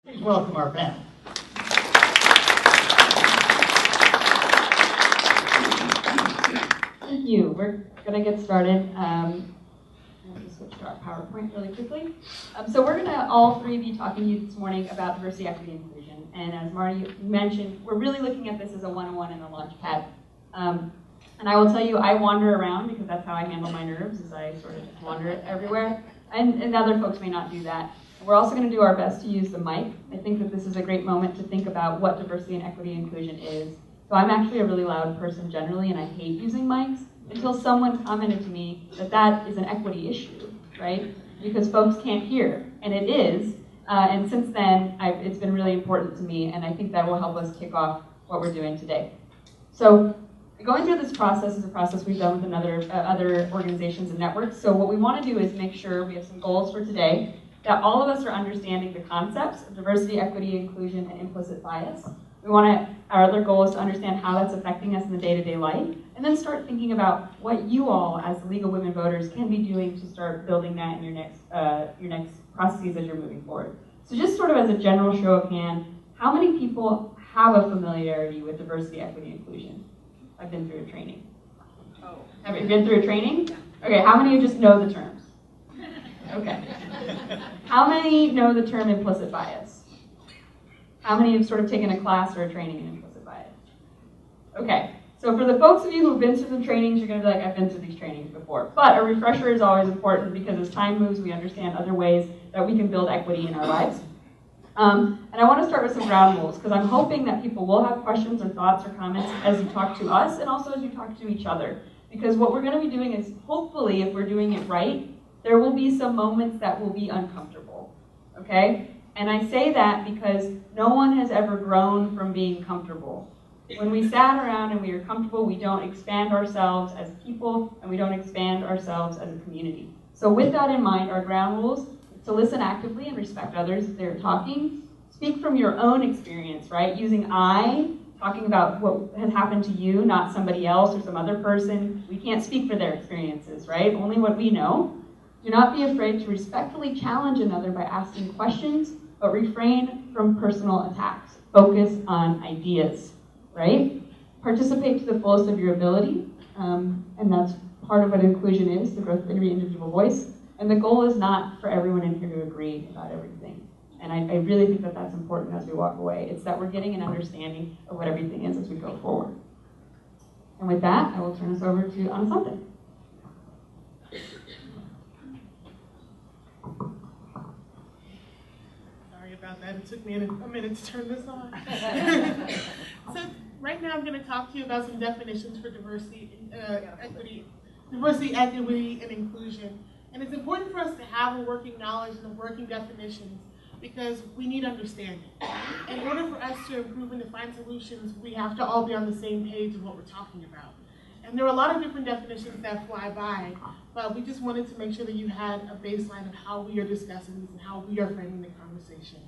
Please welcome our panel. Thank you. We're going to get started. Let me switch to our PowerPoint really quickly. So we're going to all three be talking to you this morning about diversity, equity, and inclusion. And as Marty mentioned, we're really looking at this as a 101 and a launch pad. And I will tell you, I wander around because that's how I handle my nerves, is I sort of just wander everywhere. And other folks may not do that. We're also going to do our best to use the mic. I think that this is a great moment to think about what diversity and equity and inclusion is. So I'm actually a really loud person generally, and I hate using mics until someone commented to me that that is an equity issue, right? Because folks can't hear, and it is. And since then, it's been really important to me, and I think that will help us kick off what we're doing today. So going through this process is a process we've done with other organizations and networks. So what we want to do is make sure we have some goals for today, that all of us are understanding the concepts of diversity, equity, inclusion, and implicit bias. Our other goal is to understand how that's affecting us in the day-to-day life, and then start thinking about what you all, as legal women voters, can be doing to start building that in your next processes as you're moving forward. So just sort of as a general show of hand, how many people have a familiarity with diversity, equity, inclusion? I've been through a training. Oh. Have you been through a training? Okay, how many of you just know the terms? Okay. How many know the term implicit bias? How many have sort of taken a class or a training in implicit bias? Okay, so for the folks of you who've been through the trainings, you're going to be like, I've been through these trainings before. But a refresher is always important because as time moves, we understand other ways that we can build equity in our lives. And I want to start with some ground rules because I'm hoping that people will have questions or thoughts or comments as you talk to us and also as you talk to each other. Because what we're going to be doing is, hopefully, if we're doing it right, there will be some moments that will be uncomfortable, okay? And I say that because no one has ever grown from being comfortable. When we sat around and we are comfortable, we don't expand ourselves as people and we don't expand ourselves as a community. So with that in mind, our ground rules is to listen actively and respect others if they're talking. Speak from your own experience, right? Using I, talking about what has happened to you, not somebody else or some other person. We can't speak for their experiences, right? Only what we know. Do not be afraid to respectfully challenge another by asking questions, but refrain from personal attacks. Focus on ideas, right? Participate to the fullest of your ability, and that's part of what inclusion is, the growth of every individual voice. And the goal is not for everyone in here to agree about everything. And I really think that that's important as we walk away. It's that we're getting an understanding of what everything is as we go forward. And with that, I will turn us over to Nacente. About that. It took me a minute to turn this on. So right now I'm going to talk to you about some definitions for diversity, equity, and inclusion. And it's important for us to have a working knowledge and a working definitions because we need understanding. In order for us to improve and define solutions, we have to all be on the same page of what we're talking about. And there are a lot of different definitions that fly by, but we just wanted to make sure that you had a baseline of how we are discussing these and how we are framing the conversation.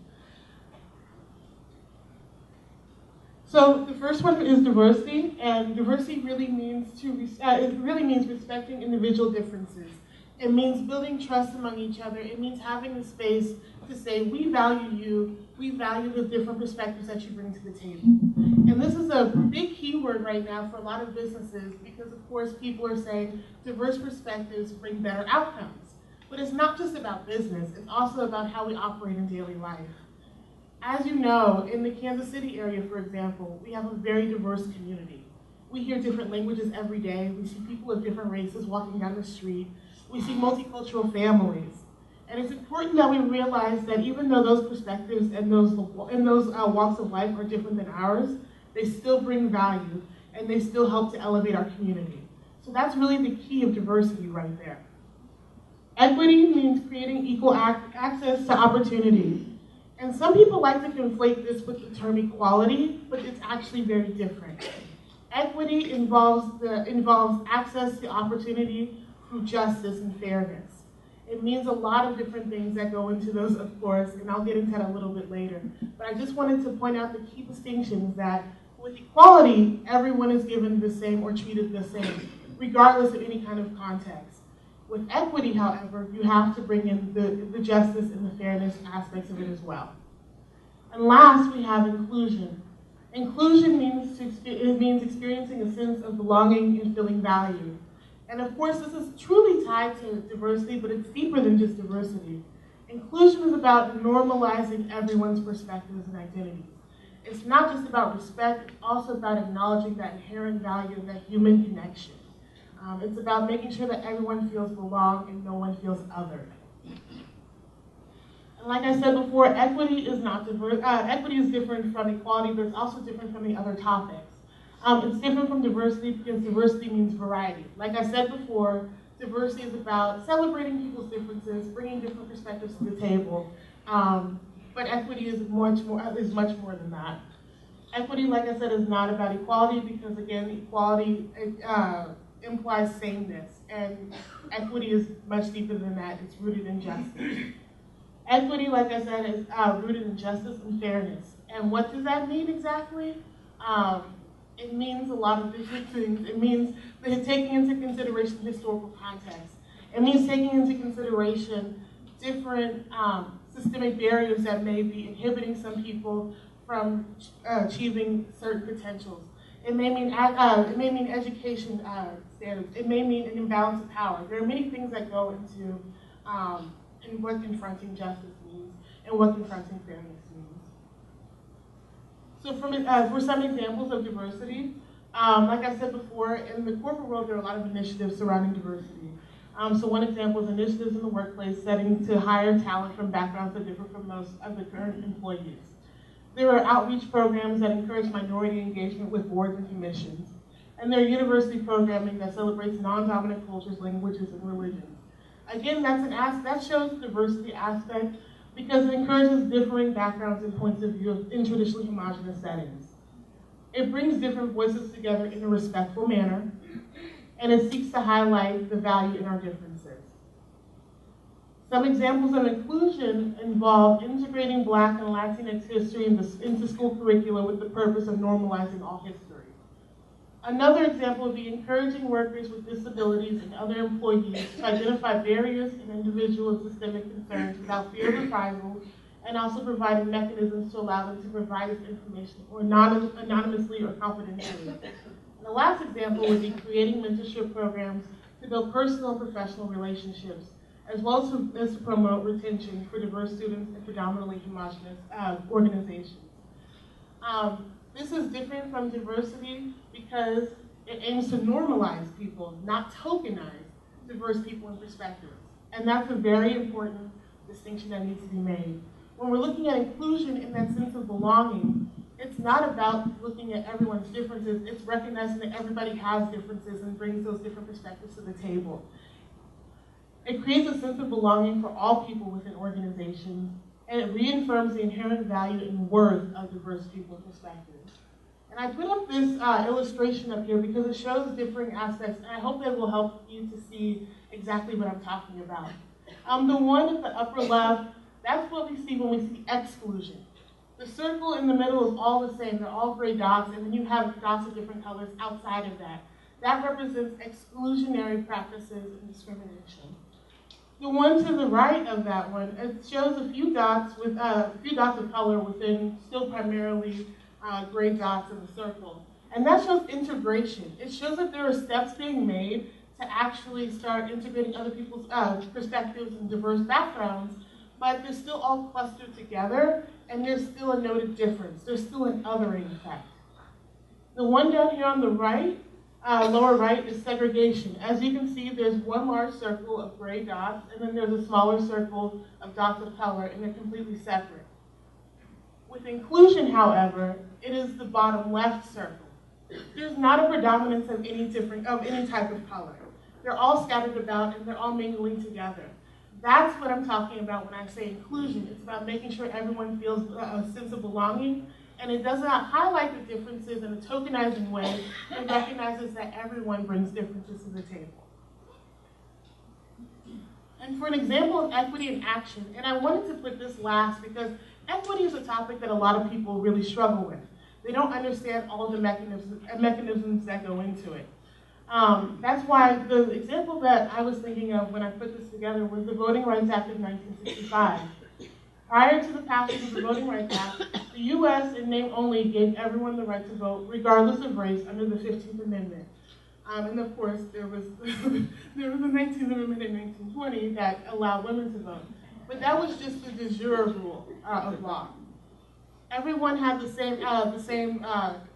So the first one is diversity, and diversity really means respecting individual differences. It means building trust among each other. It means having the space to say, we value you, we value the different perspectives that you bring to the table. And this is a big keyword right now for a lot of businesses because, of course, people are saying diverse perspectives bring better outcomes. But it's not just about business, it's also about how we operate in daily life. As you know, in the Kansas City area, for example, we have a very diverse community. We hear different languages every day. We see people of different races walking down the street. We see multicultural families. And it's important that we realize that even though those perspectives and those walks of life are different than ours, they still bring value and they still help to elevate our community. So that's really the key of diversity right there. Equity means creating equal access to opportunities. And some people like to conflate this with the term equality, but it's actually very different. Equity involves access to opportunity through justice and fairness. It means a lot of different things that go into those, of course, and I'll get into that a little bit later. But I just wanted to point out the key distinctions that with equality, everyone is given the same or treated the same, regardless of any kind of context. With equity, however, you have to bring in the justice and the fairness aspects of it as well. And last, we have inclusion. Inclusion means experiencing a sense of belonging and feeling valued. And of course, this is truly tied to diversity, but it's deeper than just diversity. Inclusion is about normalizing everyone's perspectives and identities. It's not just about respect, it's also about acknowledging that inherent value of that human connection. It's about making sure that everyone feels belong and no one feels othered. And like I said before, equity is not diverse. Equity is different from equality, but it's also different from the other topics. It's different from diversity because diversity means variety. Like I said before, diversity is about celebrating people's differences, bringing different perspectives to the table. But equity is much more than that. Equity, like I said, is not about equality because, again, equality implies sameness, and equity is much deeper than that. It's rooted in justice. Equity, like I said, is rooted in justice and fairness. And what does that mean exactly? It means a lot of different things. It means taking into consideration historical context. It means taking into consideration different systemic barriers that may be inhibiting some people from achieving certain potentials. It may mean education standards. It may mean an imbalance of power. There are many things that go into in what confronting justice means and what confronting fairness means. So for some examples of diversity, like I said before, in the corporate world, there are a lot of initiatives surrounding diversity. So one example is initiatives in the workplace setting to hire talent from backgrounds that differ from those of the current employees. There are outreach programs that encourage minority engagement with boards and commissions. And there are university programming that celebrates non-dominant cultures, languages, and religions. Again, that shows the diversity aspect because it encourages differing backgrounds and points of view in traditionally homogenous settings. It brings different voices together in a respectful manner, and it seeks to highlight the value in our differences. Some examples of inclusion involve integrating Black and Latinx history into school curricula with the purpose of normalizing all history. Another example would be encouraging workers with disabilities and other employees to identify barriers in individual and systemic concerns without fear of reprisal, and also providing mechanisms to allow them to provide this information or anonymously or confidentially. And the last example would be creating mentorship programs to build personal and professional relationships, as well as to promote retention for diverse students in predominantly homogenous organizations. This is different from diversity because it aims to normalize people, not tokenize diverse people and perspectives. And that's a very important distinction that needs to be made. When we're looking at inclusion in that sense of belonging, it's not about looking at everyone's differences, it's recognizing that everybody has differences and brings those different perspectives to the table. It creates a sense of belonging for all people within organizations, and it reaffirms the inherent value and worth of diverse people and perspectives. And I put up this illustration up here because it shows differing aspects, and I hope that will help you to see exactly what I'm talking about. The one at the upper left, that's what we see when we see exclusion. The circle in the middle is all the same, they're all gray dots, and then you have dots of different colors outside of that. That represents exclusionary practices and discrimination. The one to the right of that one, it shows a few dots of color within still primarily gray dots in the circle. And that shows integration. It shows that there are steps being made to actually start integrating other people's perspectives and diverse backgrounds, but they're still all clustered together, and there's still a noted difference. There's still an othering effect. The one down here on the right, lower right, is segregation. As you can see, there's one large circle of gray dots, and then there's a smaller circle of dots of color, and they're completely separate. With inclusion, however, it is the bottom left circle. There's not a predominance of any type of color. They're all scattered about, and they're all mingling together. That's what I'm talking about when I say inclusion. It's about making sure everyone feels a sense of belonging, and it does not highlight the differences in a tokenizing way. It recognizes that everyone brings differences to the table. And for an example of equity in action, and I wanted to put this last because equity is a topic that a lot of people really struggle with. They don't understand all the mechanisms that go into it. That's why the example that I was thinking of when I put this together was the Voting Rights Act of 1965. Prior to the passage of the Voting Rights Act, the U.S. in name only gave everyone the right to vote, regardless of race, under the 15th Amendment. And of course, there was the 19th Amendment in 1920 that allowed women to vote. But that was just the de jure rule of law. Everyone had the same,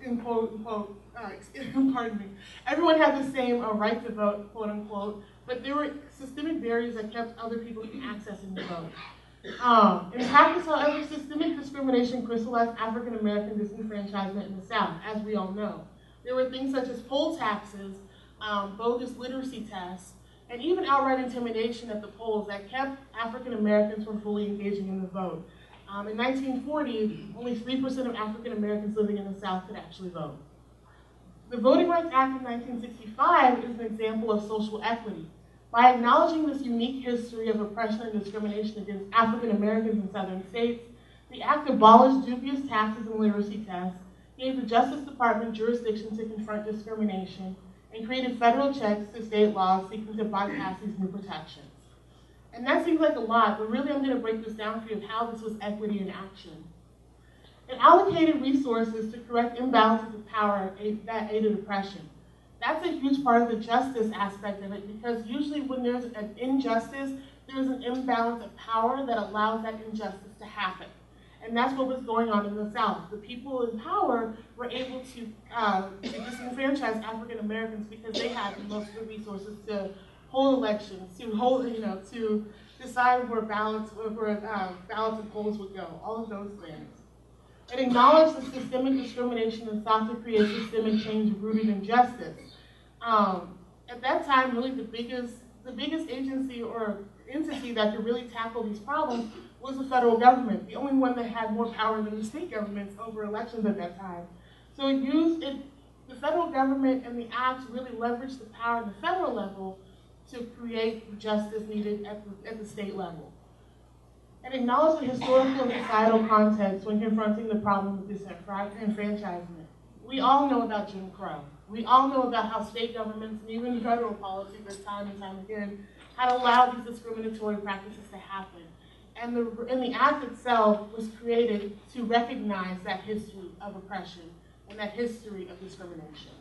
in quote, unquote, pardon me, everyone had the same right to vote, quote unquote, but there were systemic barriers that kept other people from accessing the vote. In practice, however, systemic discrimination crystallized African American disenfranchisement in the South, as we all know. There were things such as poll taxes, bogus literacy tests, and even outright intimidation at the polls that kept African Americans from fully engaging in the vote. In 1940, only 3% of African Americans living in the South could actually vote. The Voting Rights Act of 1965 is an example of social equity. By acknowledging this unique history of oppression and discrimination against African Americans in southern states, the act abolished dubious taxes and literacy tests, gave the Justice Department jurisdiction to confront discrimination, and created federal checks to state laws seeking to bypass these new protections. And that seems like a lot, but really I'm going to break this down for you of how this was equity in action. It allocated resources to correct imbalances of power that aided oppression. That's a huge part of the justice aspect of it, because usually when there's an injustice, there's an imbalance of power that allows that injustice to happen. And that's what was going on in the South. The people in power were able to disenfranchise African Americans because they had most of the resources to hold elections, to decide where ballots and polls would go, all of those things. It acknowledged the systemic discrimination and sought to create systemic change rooted in justice. At that time, really the biggest agency or entity that could really tackle these problems was the federal government, the only one that had more power than the state governments over elections at that time. So the federal government and the acts really leveraged the power at the federal level to create the justice needed at the state level. And acknowledge the historical and societal context when confronting the problem of disenfranchisement. We all know about Jim Crow. We all know about how state governments and even federal policies, time and time again, had allowed these discriminatory practices to happen. And the act itself was created to recognize that history of oppression and that history of discrimination.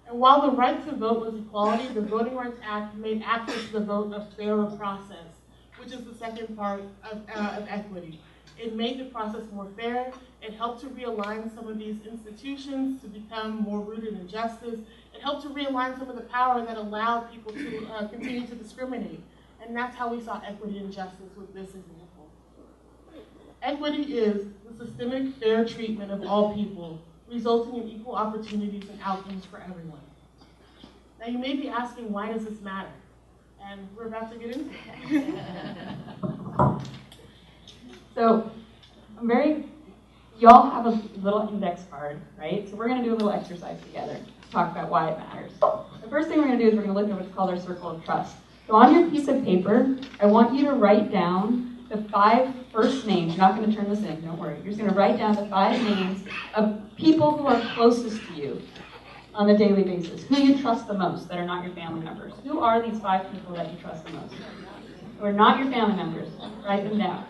And while the right to vote was equality, the Voting Rights Act made access to the vote a fairer process, which is the second part of equity. It made the process more fair. It helped to realign some of these institutions to become more rooted in justice. It helped to realign some of the power that allowed people to continue to discriminate. And that's how we saw equity and justice with this example. Equity is the systemic fair treatment of all people, resulting in equal opportunities and outcomes for everyone. Now you may be asking, why does this matter? And we're about to get into it. So, y'all have a little index card, right? So we're going to do a little exercise together to talk about why it matters. The first thing we're going to do is we're going to look at what's called our circle of trust. So on your piece of paper, I want you to write down the 5 first names. You're not going to turn this in, don't worry. You're just going to write down the 5 names of people who are closest to you on a daily basis, who you trust the most that are not your family members. Who are these 5 people that you trust the most? Who are not your family members? Write them down.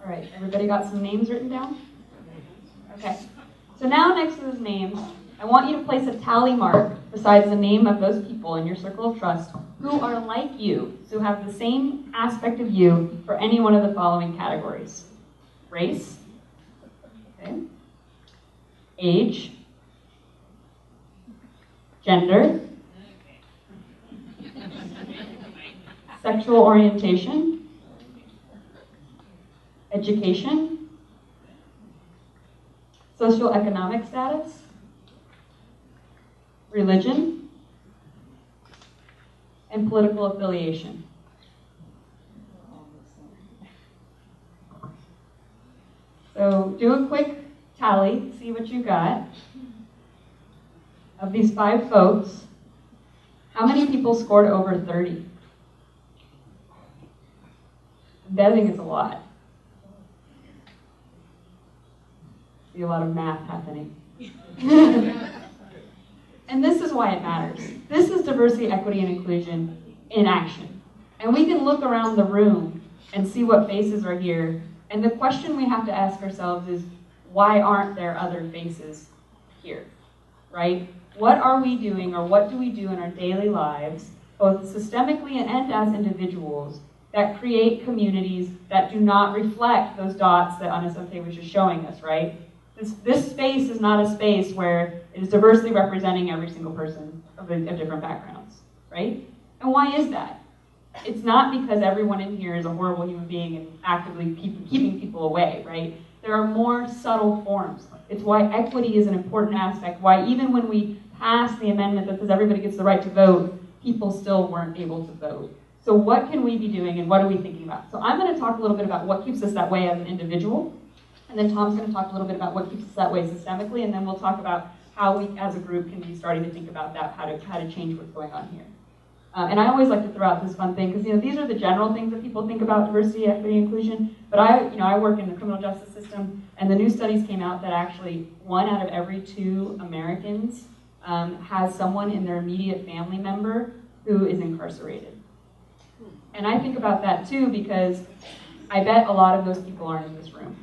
All right, everybody got some names written down? Okay. So now next to those names, I want you to place a tally mark beside the name of those people in your circle of trust who are like you, who have the same aspect of you for any one of the following categories. Race, okay. Age, gender, sexual orientation, education, socioeconomic status, religion, and political affiliation. So do a quick tally, see what you got. Of these 5 folks, how many people scored over 30? I'm betting it's a lot. See a lot of math happening. And this is why it matters. This is diversity, equity, and inclusion in action. And we can look around the room and see what faces are here. And the question we have to ask ourselves is, why aren't there other faces here, right? What are we doing, or what do we do in our daily lives, both systemically and as individuals, that create communities that do not reflect those dots that Nacente was just showing us, right? This space is not a space where it is diversely representing every single person of different backgrounds, right? And why is that? It's not because everyone in here is a horrible human being and actively keeping people away, right? There are more subtle forms. It's why equity is an important aspect, why even when we passed the amendment that says everybody gets the right to vote, people still weren't able to vote. So what can we be doing, and what are we thinking about? So I'm going to talk a little bit about what keeps us that way as an individual, and then Tom's going to talk a little bit about what keeps us that way systemically, and then we'll talk about how we as a group can be starting to think about that, how to change what's going on here. And I always like to throw out this fun thing, because these are the general things that people think about diversity, equity, inclusion, but I work in the criminal justice system, and the new studies came out that actually 1 out of every 2 Americans has someone in their immediate family member who is incarcerated. And I think about that too, because I bet a lot of those people aren't in this room,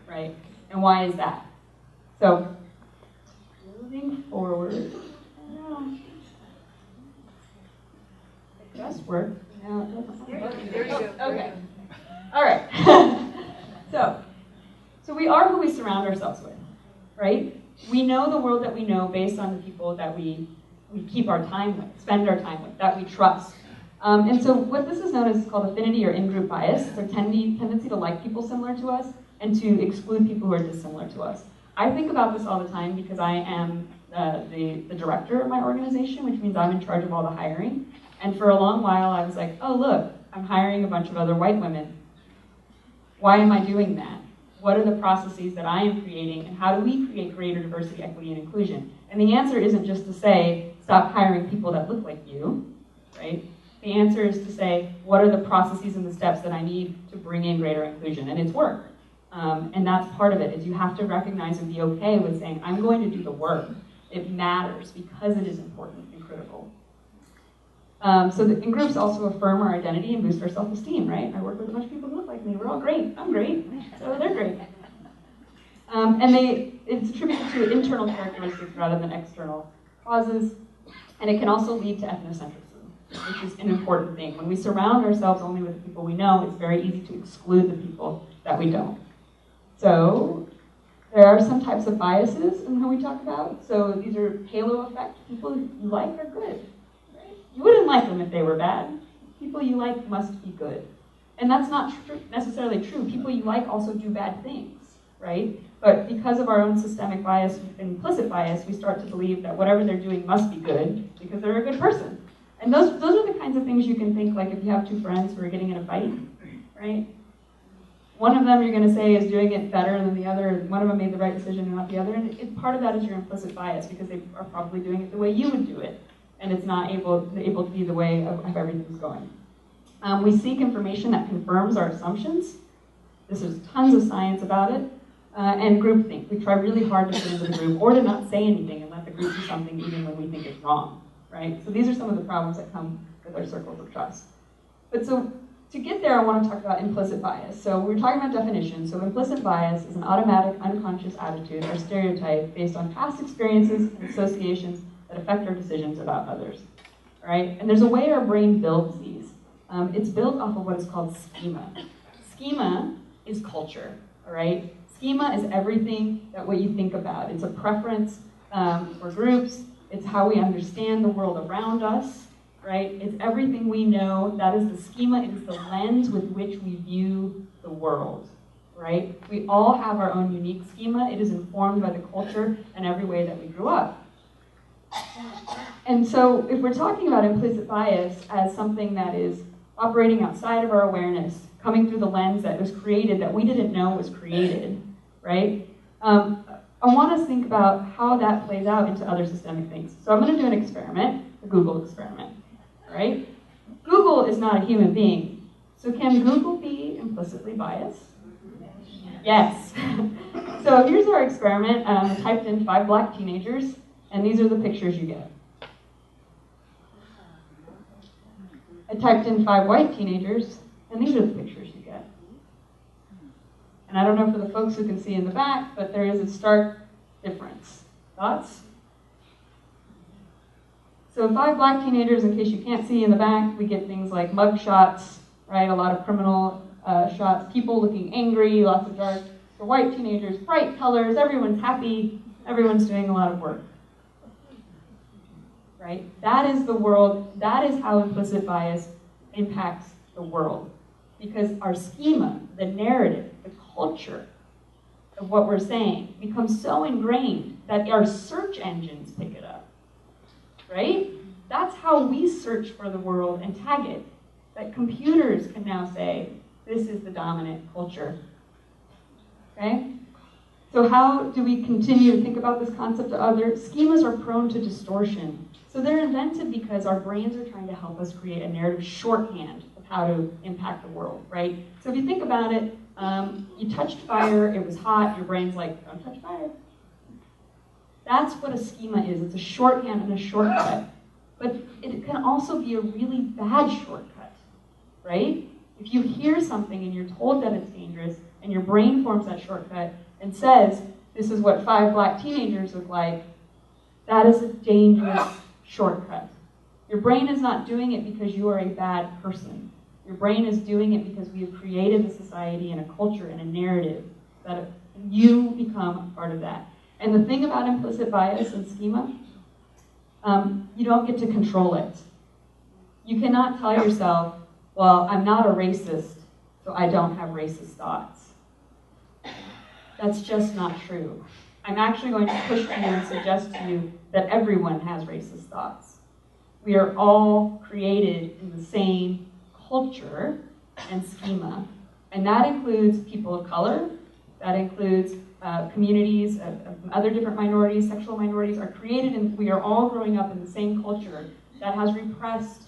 right? And why is that? So, moving forward, it just worked. Now it doesn't work. There you go. Okay. All right. So we are who we surround ourselves with, right? We know the world that we know based on the people that we keep our time with, spend our time with, that we trust. And so what this is known as is called affinity or in-group bias. It's our tendency to like people similar to us and to exclude people who are dissimilar to us. I think about this all the time because I am the director of my organization, which means I'm in charge of all the hiring. And for a long while I was like, oh look, I'm hiring a bunch of other white women. Why am I doing that? What are the processes that I am creating, and how do we create greater diversity, equity, and inclusion? And the answer isn't just to say, stop hiring people that look like you, right? The answer is to say, what are the processes and the steps that I need to bring in greater inclusion? And it's work. And that's part of it, is you have to recognize and be okay with saying, I'm going to do the work. It matters because it is important and critical. So the in-groups also affirm our identity and boost our self-esteem, right? I work with a bunch of people who look like me. We're all great. I'm great. So they're great. And it's attributed to internal characteristics rather than external causes. And it can also lead to ethnocentrism, which is an important thing. When we surround ourselves only with the people we know, it's very easy to exclude the people that we don't. So there are some types of biases in who we talk about. So these are halo effect. People you like are good. Right? You wouldn't like them if they were bad. People you like must be good. And that's not necessarily true. People you like also do bad things, right? But because of our own systemic bias and implicit bias, we start to believe that whatever they're doing must be good because they're a good person. And those are the kinds of things you can think, like if you have 2 friends who are getting in a fight, right? One of them you're going to say is doing it better than the other, and one of them made the right decision and not the other. And part of that is your implicit bias because they are probably doing it the way you would do it, and it's not able to be the way of everything's going. We seek information that confirms our assumptions. There's tons of science about it. And groupthink. We try really hard to fit into the group or to not say anything and let the group do something even when we think it's wrong, right? So these are some of the problems that come with our circles of trust. But so to get there, I want to talk about implicit bias. So we're talking about definitions. So implicit bias is an automatic, unconscious attitude or stereotype based on past experiences and associations that affect our decisions about others, right? And there's a way our brain builds these. It's built off of what is called schema. Schema is culture, all right? Schema is everything that what you think about. It's a preference for groups. It's how we understand the world around us, right? It's everything we know. That is the schema. It is the lens with which we view the world, right? We all have our own unique schema. It is informed by the culture and every way that we grew up. And so if we're talking about implicit bias as something that is operating outside of our awareness, coming through the lens that was created, that we didn't know was created, right? I want us to think about how that plays out into other systemic things. So I'm going to do an experiment, a Google experiment, all right? Google is not a human being. So can Google be implicitly biased? Yes. So here's our experiment. I typed in 5 black teenagers, and these are the pictures you get. I typed in 5 white teenagers, and these are the pictures you get. And I don't know for the folks who can see in the back, but there is a stark difference. Thoughts? So 5 black teenagers, in case you can't see in the back, we get things like mug shots, right? A lot of criminal shots, people looking angry, lots of dark. For white teenagers, bright colors, everyone's happy, everyone's doing a lot of work. Right? That is the world, that is how implicit bias impacts the world. Because our schema, the narrative, the culture of what we're saying becomes so ingrained that our search engines pick it up. Right? That's how we search for the world and tag it. That computers can now say, this is the dominant culture. Okay? So how do we continue to think about this concept of other? Schemas are prone to distortion. So they're invented because our brains are trying to help us create a narrative shorthand of how to impact the world, right? So if you think about it, you touched fire, it was hot, your brain's like, don't touch fire. That's what a schema is. It's a shorthand and a shortcut. But it can also be a really bad shortcut, right? If you hear something and you're told that it's dangerous, and your brain forms that shortcut and says, this is what 5 black teenagers look like, that is a dangerous shortcut. Your brain is not doing it because you are a bad person. Your brain is doing it because we have created a society and a culture and a narrative that you become part of that. And the thing about implicit bias and schema, you don't get to control it. You cannot tell yourself, well, I'm not a racist, so I don't have racist thoughts. That's just not true. I'm actually going to push to you and suggest to you that everyone has racist thoughts. We are all created in the same culture and schema, and that includes people of color, that includes communities of other different minorities, sexual minorities are created, and we are all growing up in the same culture that has repressed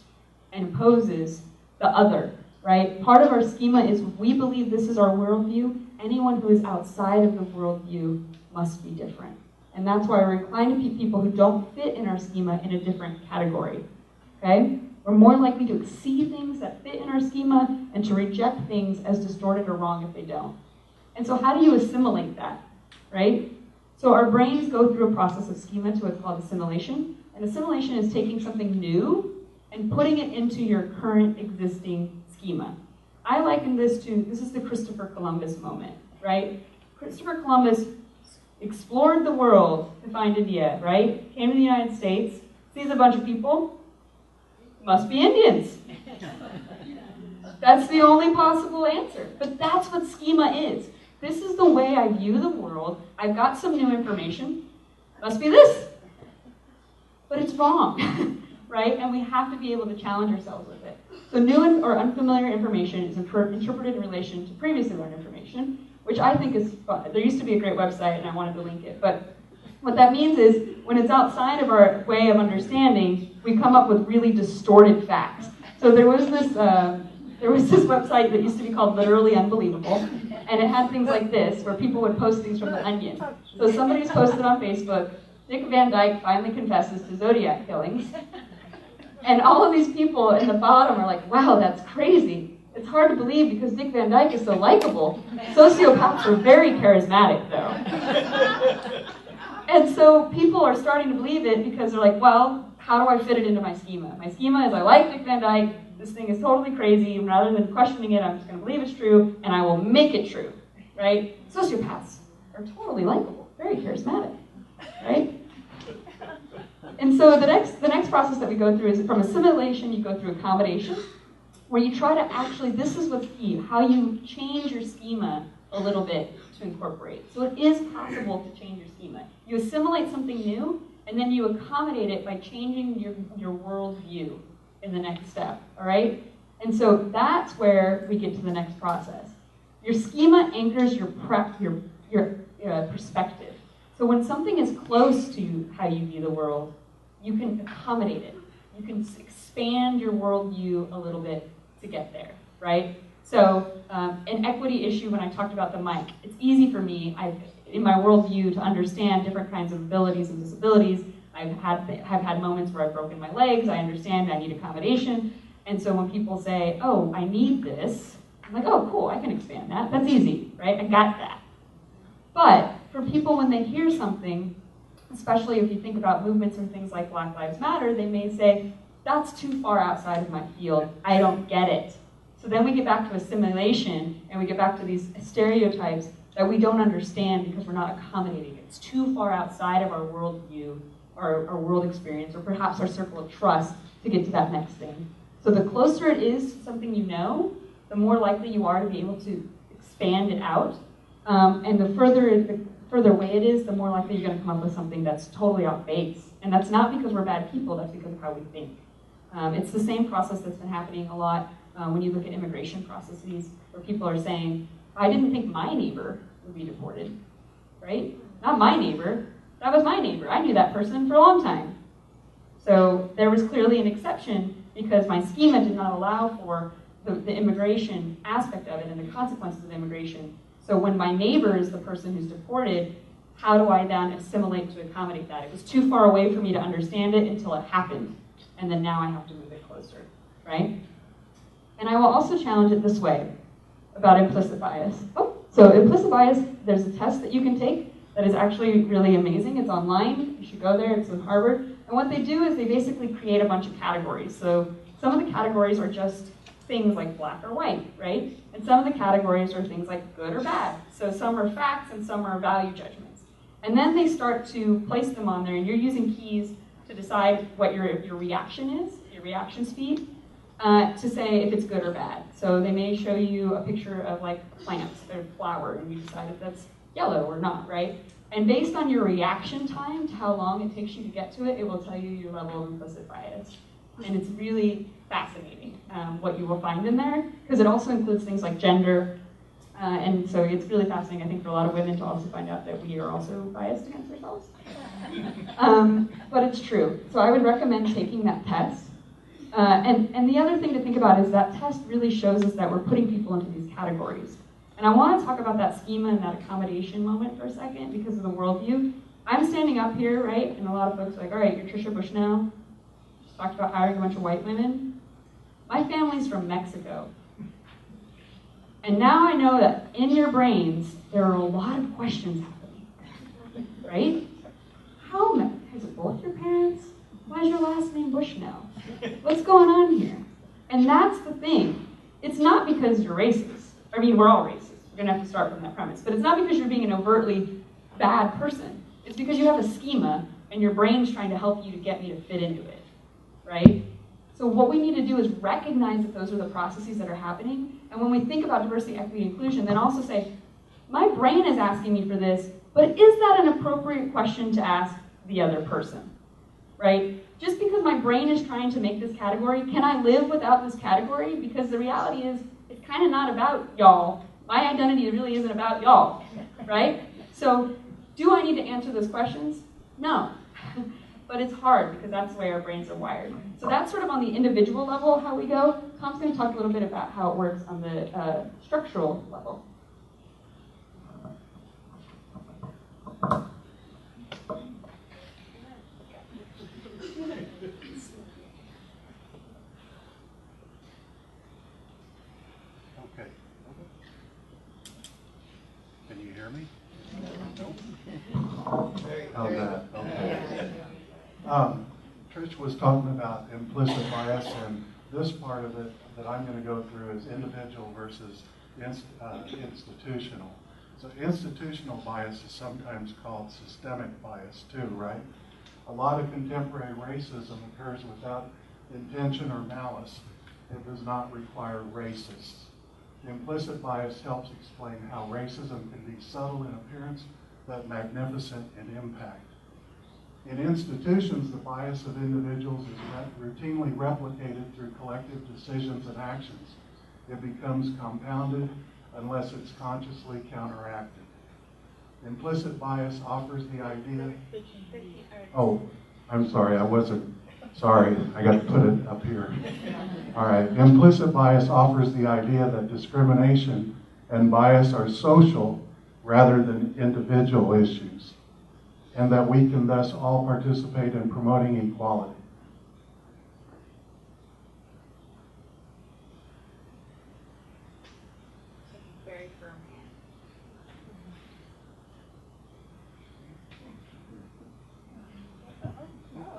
and imposes the other, right? Part of our schema is we believe this is our worldview. Anyone who is outside of the worldview must be different. And that's why we're inclined to people who don't fit in our schema in a different category, okay? We're more likely to see things that fit in our schema and to reject things as distorted or wrong if they don't. And so how do you assimilate that, right? So our brains go through a process of schema to what's called assimilation. And assimilation is taking something new and putting it into your current existing schema. I liken this is the Christopher Columbus moment, right? Christopher Columbus explored the world to find India, right? Came to the United States, sees a bunch of people, must be Indians. That's the only possible answer. But that's what schema is. This is the way I view the world. I've got some new information. Must be this. But it's wrong, right? And we have to be able to challenge ourselves with it. So new or unfamiliar information is interpreted in relation to previously learned information, which I think is fun. There used to be a great website, and I wanted to link it. But what that means is when it's outside of our way of understanding, we come up with really distorted facts. So there was this website that used to be called Literally Unbelievable, and it had things like this, where people would post things from The Onion. So somebody's posted on Facebook, Dick Van Dyke finally confesses to Zodiac killings. And all of these people in the bottom are like, wow, that's crazy. It's hard to believe because Dick Van Dyke is so likable. Sociopaths are very charismatic, though. And so people are starting to believe it because they're like, well, how do I fit it into my schema? My schema is I like Dick Van Dyke. This thing is totally crazy. Rather than questioning it, I'm just going to believe it's true, and I will make it true, right? Sociopaths are totally likable, very charismatic, right? And so the next process that we go through is from assimilation, you go through accommodation, where you try to actually, this is what's key, how you change your schema a little bit to incorporate. So it is possible to change your schema. You assimilate something new, and then you accommodate it by changing your worldview in the next step, all right? And so that's where we get to the next process. Your schema anchors your perspective. So when something is close to how you view the world, you can accommodate it. You can expand your worldview a little bit to get there, right? So an equity issue, when I talked about the mic, it's easy for me, in my worldview, to understand different kinds of abilities and disabilities. I've had moments where I've broken my legs. I understand I need accommodation. And so when people say, oh, I need this, I'm like, oh, cool, I can expand that. That's easy, right? I got that. But for people, when they hear something, especially if you think about movements and things like Black Lives Matter, they may say, that's too far outside of my field. I don't get it. So then we get back to assimilation, and we get back to these stereotypes that we don't understand because we're not accommodating. It's too far outside of our worldview, our world experience, or perhaps our circle of trust to get to that next thing. So the closer it is to something you know, the more likely you are to be able to expand it out. And the further away it is, the more likely you're going to come up with something that's totally off base. And that's not because we're bad people, that's because of how we think. It's the same process that's been happening a lot when you look at immigration processes, where people are saying, I didn't think my neighbor would be deported, right? Not my neighbor, that was my neighbor. I knew that person for a long time. So there was clearly an exception because my schema did not allow for the immigration aspect of it and the consequences of immigration. So when my neighbor is the person who's deported, how do I then assimilate to accommodate that? It was too far away for me to understand it until it happened. And then now I have to move it closer, right? And I will also challenge it this way about implicit bias. So implicit bias, there's a test that you can take that is actually really amazing. It's online. You should go there. It's in Harvard. And what they do is they basically create a bunch of categories. So some of the categories are just things like black or white, right? And some of the categories are things like good or bad. So some are facts and some are value judgments. And then they start to place them on there, and you're using keys to decide what your reaction is, your reaction speed, to say if it's good or bad. So they may show you a picture of like plants or flower, and you decide if that's yellow or not, right? And based on your reaction time to how long it takes you to get to it, it will tell you your level of implicit bias. And it's really fascinating what you will find in there, because it also includes things like gender. And so it's really fascinating, I think, for a lot of women to also find out that we are also biased against ourselves. But it's true. So I would recommend taking that test. And the other thing to think about is that test really shows us that we're putting people into these categories. And I want to talk about that schema and that accommodation moment for a second because of the worldview. I'm standing up here, right, and a lot of folks are like, all right, you're Tricia Bushnell. Just talked about hiring a bunch of white women. My family's from Mexico. And now I know that in your brains, there are a lot of questions happening, right? How, is it both your parents? Why is your last name Bushnell? What's going on here? And that's the thing. It's not because you're racist. I mean, we're all racist. We're going to have to start from that premise. But it's not because you're being an overtly bad person. It's because you have a schema, and your brain's trying to help you to get me to fit into it, right? So what we need to do is recognize that those are the processes that are happening. And when we think about diversity, equity, inclusion, then also say, my brain is asking me for this, but is that an appropriate question to ask the other person, right? Just because my brain is trying to make this category, can I live without this category? Because the reality is, it's kind of not about y'all. My identity really isn't about y'all, right? So do I need to answer those questions? No. But it's hard because that's the way our brains are wired. So that's sort of on the individual level how we go. Tom's going to talk a little bit about how it works on the structural level. Okay. Can you hear me? How's that? Okay. Trish was talking about implicit bias, and this part of it that I'm going to go through is individual versus institutional. So institutional bias is sometimes called systemic bias too, right? A lot of contemporary racism occurs without intention or malice. It does not require racists. Implicit bias helps explain how racism can be subtle in appearance, but magnificent in impact. In institutions, the bias of individuals is routinely replicated through collective decisions and actions. It becomes compounded unless it's consciously counteracted. Implicit bias offers the idea... Oh, I'm sorry, I wasn't... Sorry, I got to put it up here. All right, implicit bias offers the idea that discrimination and bias are social rather than individual issues, and that we can thus all participate in promoting equality.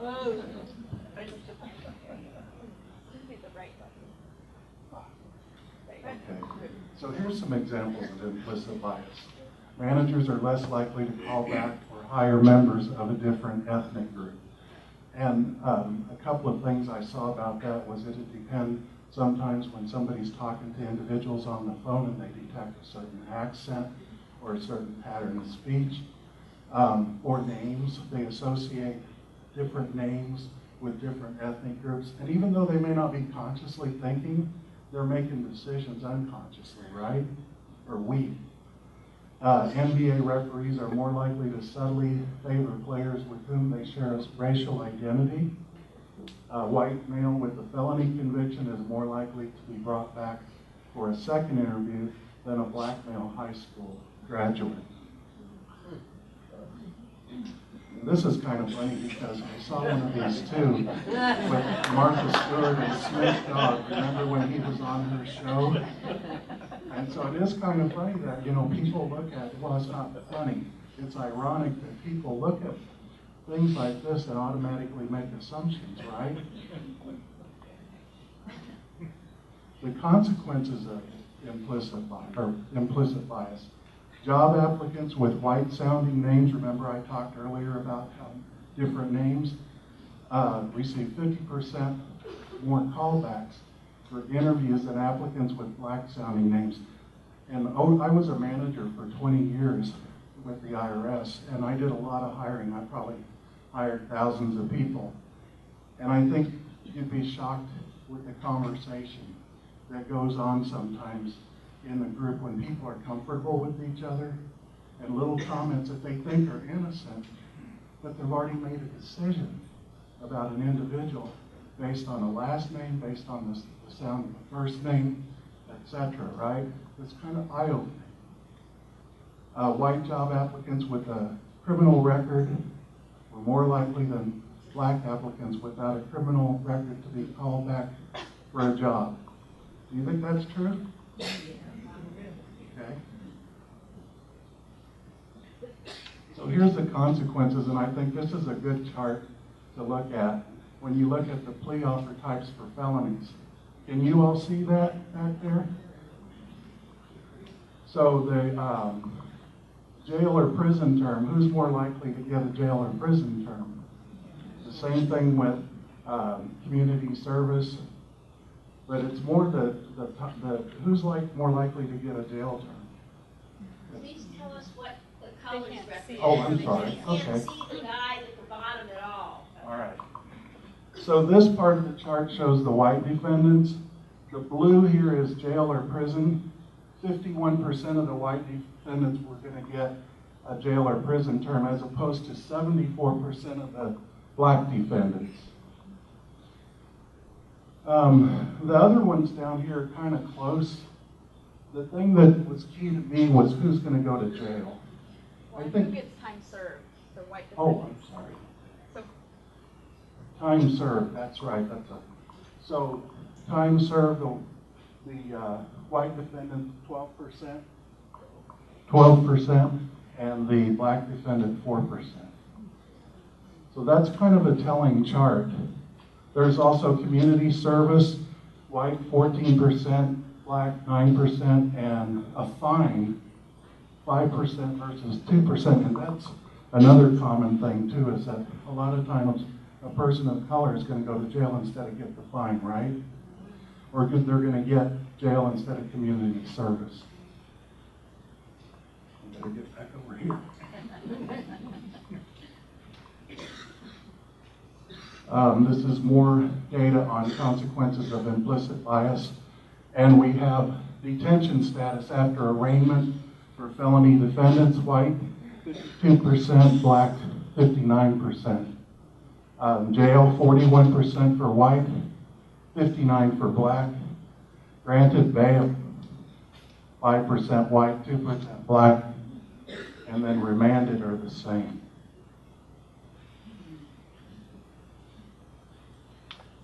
Okay, so here's some examples of implicit bias. Managers are less likely to call back or hire members of a different ethnic group. And a couple of things I saw about that was it depends sometimes when somebody's talking to individuals on the phone and they detect a certain accent or a certain pattern of speech, or names. They associate different names with different ethnic groups. And even though they may not be consciously thinking, they're making decisions unconsciously, right? Or we. NBA referees are more likely to subtly favor players with whom they share a racial identity. A white male with a felony conviction is more likely to be brought back for a second interview than a black male high school graduate. This is kind of funny because I saw one of these too with Martha Stewart and Snoop Dogg. Remember when he was on her show? And so it is kind of funny that, people look at, well, it's not funny. It's ironic that people look at things like this and automatically make assumptions, right? The consequences of implicit bias. Job applicants with white-sounding names, remember I talked earlier about how different names, receive 50% more callbacks for interviews than applicants with black-sounding names. And I was a manager for 20 years with the IRS, and I did a lot of hiring. I probably hired thousands of people. And I think you'd be shocked with the conversation that goes on sometimes in the group when people are comfortable with each other, and little comments that they think are innocent, but they've already made a decision about an individual based on a last name, based on the sound of the first name, etc., right? It's kind of eye-opening. White job applicants with a criminal record were more likely than black applicants without a criminal record to be called back for a job. Do you think that's true? Okay. So here's the consequences, and I think this is a good chart to look at when you look at the plea offer types for felonies. Can you all see that back there? So the jail or prison term, who's more likely to get a jail or prison term? The same thing with community service, but it's more who's more likely to get a jail term? Please tell us what the colors represent. Oh, I'm sorry. They Okay. can't see the guy at the bottom at all. All right. So this part of the chart shows the white defendants. The blue here is jail or prison. 51% of the white defendants were going to get a jail or prison term, as opposed to 74% of the black defendants. The other ones down here are kind of close. The thing that was key to me was who's going to go to jail. Well, who gets time served? The white defendants. Oh, I'm sorry. So, Time served, that's right. So time served, the white defendant 12%, and the black defendant 4%. So that's kind of a telling chart. There's also community service, white 14%, black 9%, and a fine 5% versus 2%. And that's another common thing too, is that a lot of times a person of color is going to go to jail instead of get the fine, right? Or they're going to get jail instead of community service. I better get back over here. This is more data on consequences of implicit bias. And we have detention status after arraignment for felony defendants, white 52%, black 59%. Jail 41% for white, 59% for black. Granted bail 5% white, 2% black, and then remanded are the same.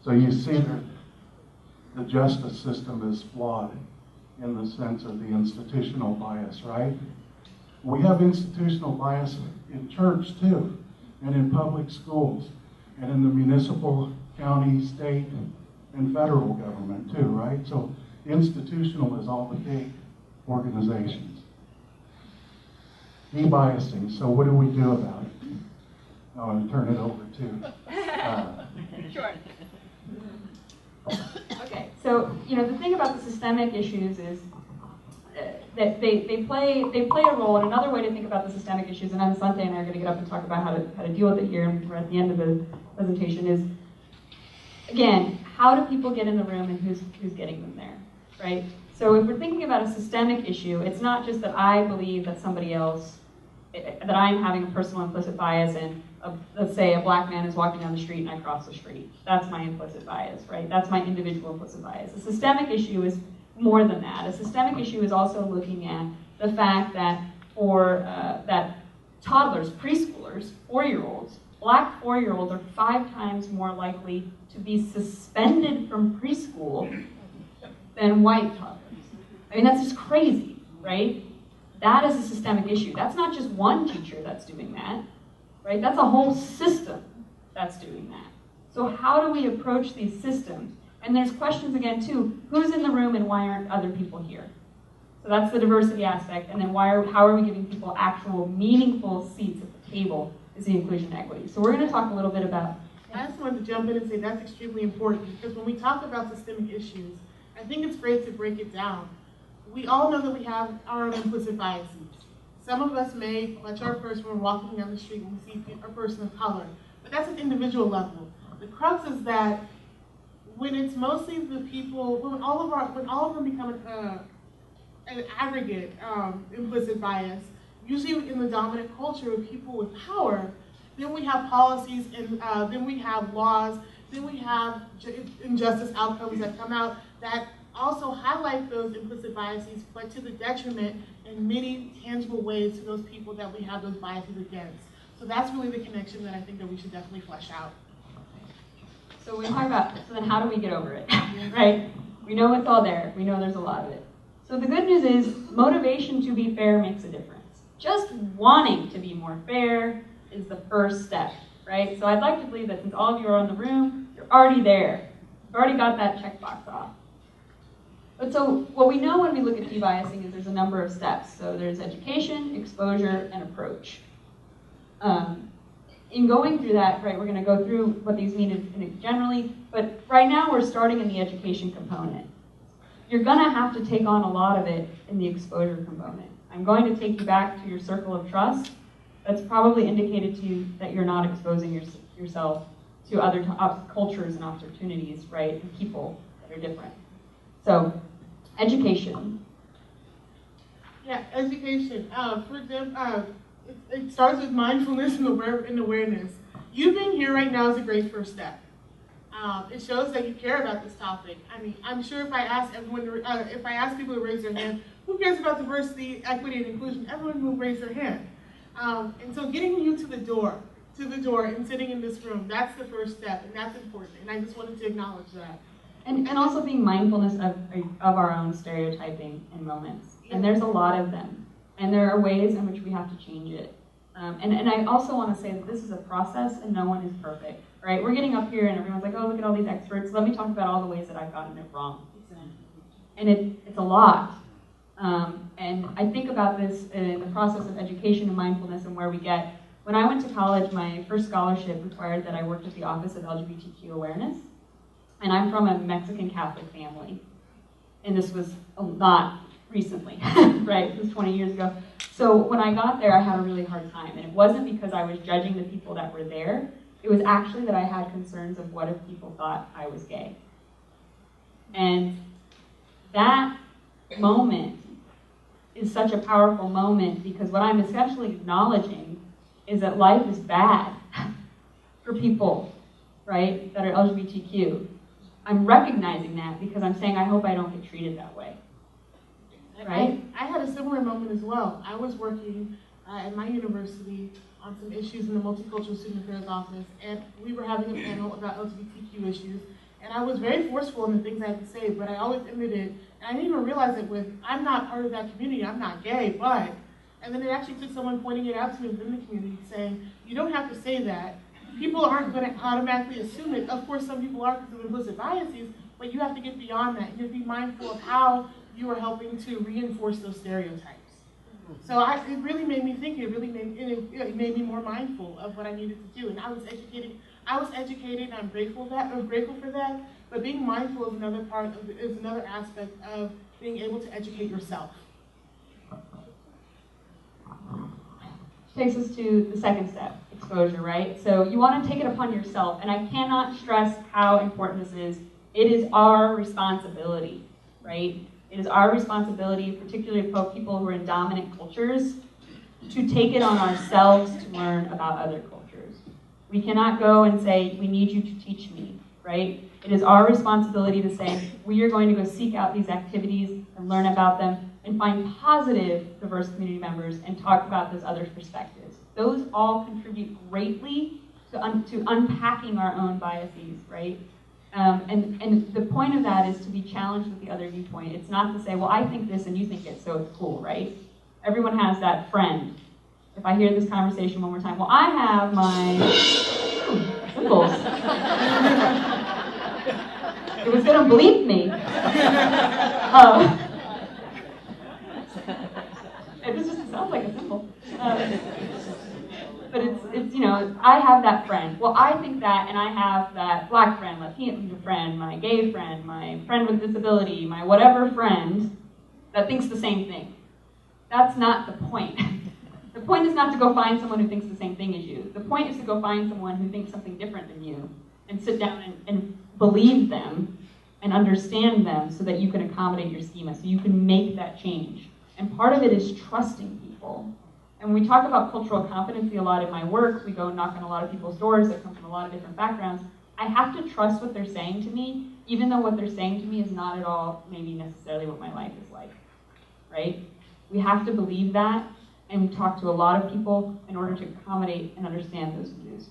So you see that the justice system is flawed in the sense of the institutional bias, right? We have institutional bias in church too, and in public schools. and in the municipal, county, state, and federal government too, right? So institutional is all the big organizations. De-biasing, so what do we do about it? I want to turn it over to Sure. Okay, so the thing about the systemic issues is that they play a role. And another way to think about the systemic issues, and Nacente and I are going to get up and talk about how to deal with it here, and we're at the end of the presentation, is again, how do people get in the room and who's getting them there, right? So if we're thinking about a systemic issue, it's not just that I believe that somebody else, that I'm having a personal implicit bias, and let's say a black man is walking down the street and I cross the street. That's my implicit bias, right? That's my individual implicit bias. A systemic issue is more than that. A systemic issue is also looking at the fact that that toddlers, preschoolers, 4-year-olds, black 4-year-olds are 5 times more likely to be suspended from preschool than white toddlers. I mean, that's just crazy, right? That is a systemic issue. That's not just one teacher that's doing that, right? That's a whole system that's doing that. So how do we approach these systems? And there's questions again too, who's in the room and why aren't other people here? So that's the diversity aspect. And then how are we giving people actual meaningful seats at the table is the inclusion and equity. So we're going to talk a little bit about. I just wanted to jump in and say that's extremely important, because when we talk about systemic issues, I think it's great to break it down. We all know that we have our own implicit biases. Some of us may clutch our purse when we're walking down the street and we see a person of color, but that's an individual level. The crux is that when it's mostly the people, when all of them become an aggregate implicit bias, usually in the dominant culture of people with power, then we have policies, and then we have laws, then we have injustice outcomes that come out that also highlight those implicit biases, but to the detriment in many tangible ways to those people that we have those biases against. So that's really the connection that I think that we should definitely flesh out. So we talk about, so then how do we get over it, right? We know it's all there. We know there's a lot of it. So the good news is motivation to be fair makes a difference. Just wanting to be more fair is the first step, right? So I'd like to believe that since all of you are in the room, you're already there. You've already got that checkbox off. But so what we know when we look at de-biasing is there's a number of steps. So there's education, exposure, and approach. In going through that, right, we're going to go through what these mean in generally, but right now we're starting in the education component. You're going to have to take on a lot of it in the exposure component. I'm going to take you back to your circle of trust. That's probably indicated to you that you're not exposing yourself to other cultures and opportunities, right, and people that are different. So, education. Yeah, education. For example, it starts with mindfulness and awareness. You being here right now is a great first step. It shows that you care about this topic. I mean, I'm sure if I ask everyone, if I ask people to raise their hand, who cares about diversity, equity, and inclusion? Everyone will raise their hand. And so getting you to the door and sitting in this room, that's the first step, and that's important. And I just wanted to acknowledge that. And also being mindfulness of our own stereotyping in moments. And there's a lot of them. And there are ways in which we have to change it. And I also want to say that this is a process and no one is perfect, right? We're getting up here and everyone's like, oh, look at all these experts. Let me talk about all the ways that I've gotten it wrong. And it's a lot. And I think about this in the process of education and mindfulness and where we get. When I went to college, my first scholarship required that I worked at the Office of LGBTQ Awareness. And I'm from a Mexican Catholic family. And this was not recently, right? This was 20 years ago. So when I got there, I had a really hard time. And it wasn't because I was judging the people that were there. It was actually that I had concerns of what if people thought I was gay. And that moment is such a powerful moment because what I'm essentially acknowledging is that life is bad for people, right, that are LGBTQ. I'm recognizing that because I'm saying I hope I don't get treated that way, right? I had a similar moment as well. I was working at my university on some issues in the Multicultural Student Affairs office, and we were having a panel about LGBTQ issues, and I was very forceful in the things I had to say, but I always ended it, and I didn't even realize it with, I'm not part of that community, I'm not gay, but, and then it actually took someone pointing it out to me within the community saying, you don't have to say that, people aren't going to automatically assume it. Of course, some people are because of implicit biases, but you have to get beyond that. You have to be mindful of how you are helping to reinforce those stereotypes. So it really made me think. It made me more mindful of what I needed to do. And I was educated. And I'm grateful for that. But being mindful is another aspect of being able to educate yourself. Takes us to the second step, exposure, right? So you want to take it upon yourself, and I cannot stress how important this is. It is our responsibility, right? It is our responsibility, particularly for people who are in dominant cultures, to take it on ourselves to learn about other cultures. We cannot go and say, we need you to teach me, right? It is our responsibility to say, we are going to go seek out these activities and learn about them and find positive diverse community members and talk about those other perspectives. Those all contribute greatly to unpacking our own biases, right? And the point of that is to be challenged with the other viewpoint. It's not to say, well, I think this and you think it, so it's cool, right? Everyone has that friend. If I hear this conversation one more time, well, I have my symbols. It was going to bleep me. It just sounds like a symbol. But it's you know, I have that friend. Well, I think that, and I have that black friend, Latino friend, my gay friend, my friend with disability, my whatever friend that thinks the same thing. That's not the point. The point is not to go find someone who thinks the same thing as you. The point is to go find someone who thinks something different than you and sit down and believe them and understand them so that you can accommodate your schema, so you can make that change. And part of it is trusting people. And when we talk about cultural competency a lot in my work, we go knock on a lot of people's doors that come from a lot of different backgrounds. I have to trust what they're saying to me, even though what they're saying to me is not at all maybe necessarily what my life is like, right? We have to believe that and talk to a lot of people in order to accommodate and understand those views.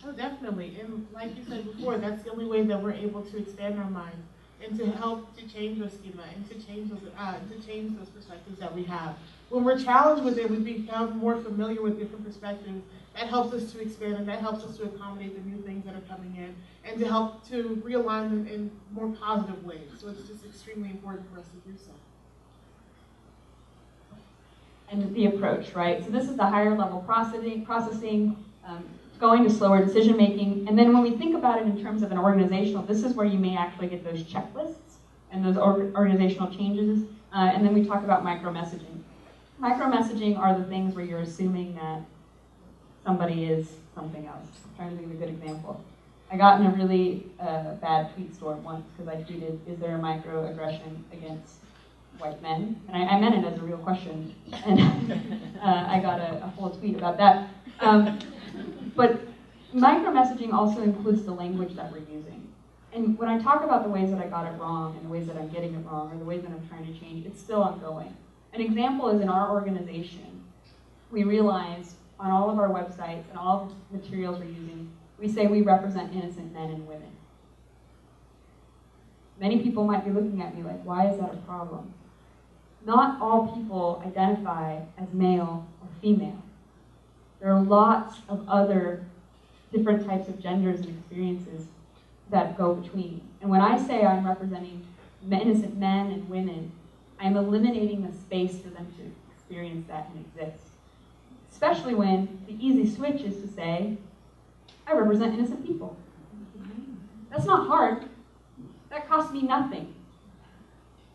Oh, definitely. And like you said before, that's the only way that we're able to expand our minds and to help to change our schema and to change those perspectives that we have. When we're challenged with it, we become more familiar with different perspectives. That helps us to expand, and that helps us to accommodate the new things that are coming in and to help to realign them in more positive ways. So it's just extremely important for us to do so. And the approach, right? So this is the higher level processing, going to slower decision making. And then when we think about it in terms of an organizational, this is where you may actually get those checklists and those organizational changes. And then we talk about micro-messaging. Micro-messaging are the things where you're assuming that somebody is something else. I'm trying to think of a good example. I got in a really bad tweet storm once because I tweeted, is there a microaggression against white men? And I meant it as a real question. And I got a full tweet about that. But micro-messaging also includes the language that we're using. And when I talk about the ways that I got it wrong and the ways that I'm getting it wrong or the ways that I'm trying to change, it's still ongoing. An example is in our organization, we realize on all of our websites and all the materials we're using, we say we represent innocent men and women. Many people might be looking at me like, why is that a problem? Not all people identify as male or female. There are lots of other different types of genders and experiences that go between. And when I say I'm representing innocent men and women, I'm eliminating the space for them to experience that and exist. Especially when the easy switch is to say, I represent innocent people. That's not hard. That costs me nothing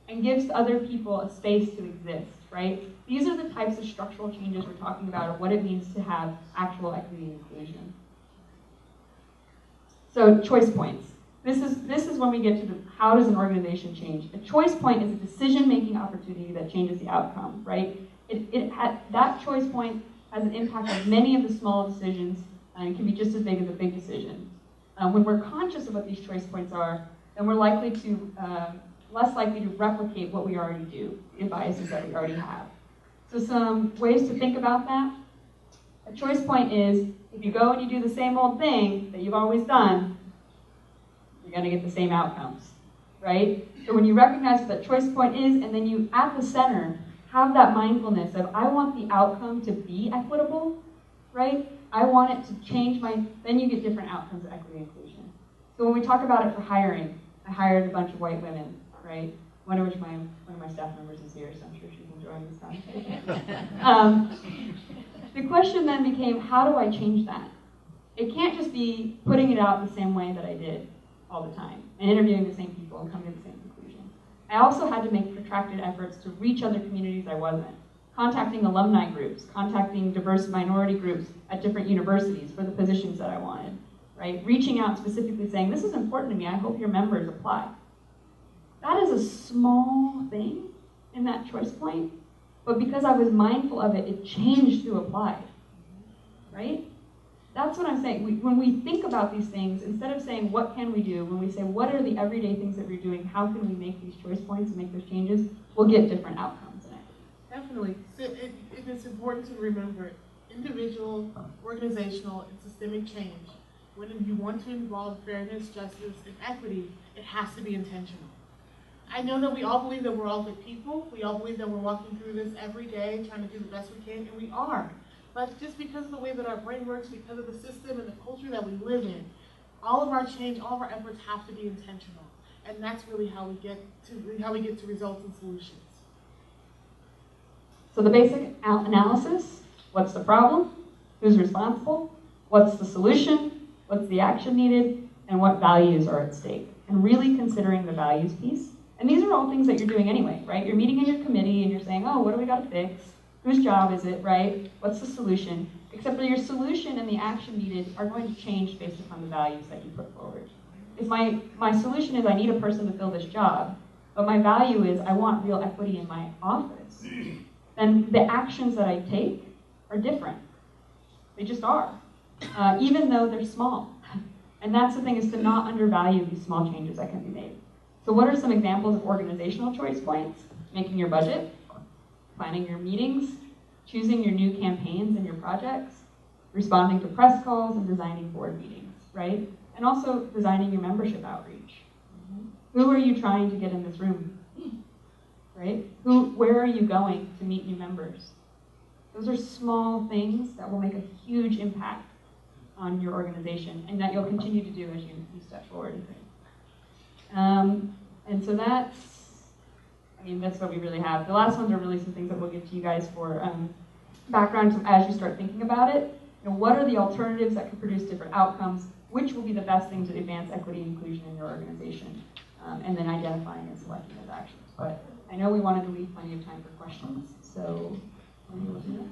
and gives other people a space to exist, right? These are the types of structural changes we're talking about of what it means to have actual equity and inclusion. So choice points. This is when we get to how does an organization change? A choice point is a decision-making opportunity that changes the outcome, right? That choice point has an impact on many of the small decisions, and it can be just as big as a big decision. When we're conscious of what these choice points are, then we're likely to, less likely to replicate what we already do, the biases that we already have. So some ways to think about that. A choice point is, if you go and you do the same old thing that you've always done, you're going to get the same outcomes, right? So when you recognize what that choice point is, and then you, at the center, have that mindfulness of, I want the outcome to be equitable, right? I want it to change then you get different outcomes of equity and inclusion. So when we talk about it for hiring, I hired a bunch of white women, right? One of my staff members is here, so I'm sure she's enjoying this conversation. The question then became, how do I change that? It can't just be putting it out the same way that I did all the time, and interviewing the same people and coming to the same conclusion. I also had to make protracted efforts to reach other communities I wasn't. Contacting alumni groups, contacting diverse minority groups at different universities for the positions that I wanted, right? Reaching out specifically saying, this is important to me, I hope your members apply. That is a small thing in that choice point, but because I was mindful of it, it changed who applied, right? That's what I'm saying. When we think about these things, instead of saying, what can we do, when we say, what are the everyday things that we're doing, how can we make these choice points and make those changes, we'll get different outcomes in it. Definitely. It is important to remember individual, organizational, and systemic change. When you want to involve fairness, justice, and equity, it has to be intentional. I know that we all believe that we're all good people. We all believe that we're walking through this every day, trying to do the best we can, and we are. But just because of the way that our brain works, because of the system and the culture that we live in, all of our change, all of our efforts have to be intentional. And that's really how we get to results and solutions. So the basic analysis, what's the problem? Who's responsible? What's the solution? What's the action needed? And what values are at stake? And really considering the values piece. And these are all things that you're doing anyway, right? You're meeting in your committee and you're saying, oh, what do we got to fix? Whose job is it, right? What's the solution? Except for your solution and the action needed are going to change based upon the values that you put forward. If my solution is I need a person to fill this job, but my value is I want real equity in my office, then the actions that I take are different. They just are, even though they're small. And that's the thing, is to not undervalue these small changes that can be made. So what are some examples of organizational choice points? Making your budget, planning your meetings, choosing your new campaigns and your projects, responding to press calls, and designing board meetings, right? And also designing your membership outreach. Who are you trying to get in this room, right? Where are you going to meet new members? Those are small things that will make a huge impact on your organization and that you'll continue to do as you step forward and things. And so that's what we really have. The last ones are really some things that we'll give to you guys for background as you start thinking about it. You know, what are the alternatives that could produce different outcomes? Which will be the best thing to advance equity and inclusion in your organization? And then identifying and selecting those actions. But I know we wanted to leave plenty of time for questions, so when will do that?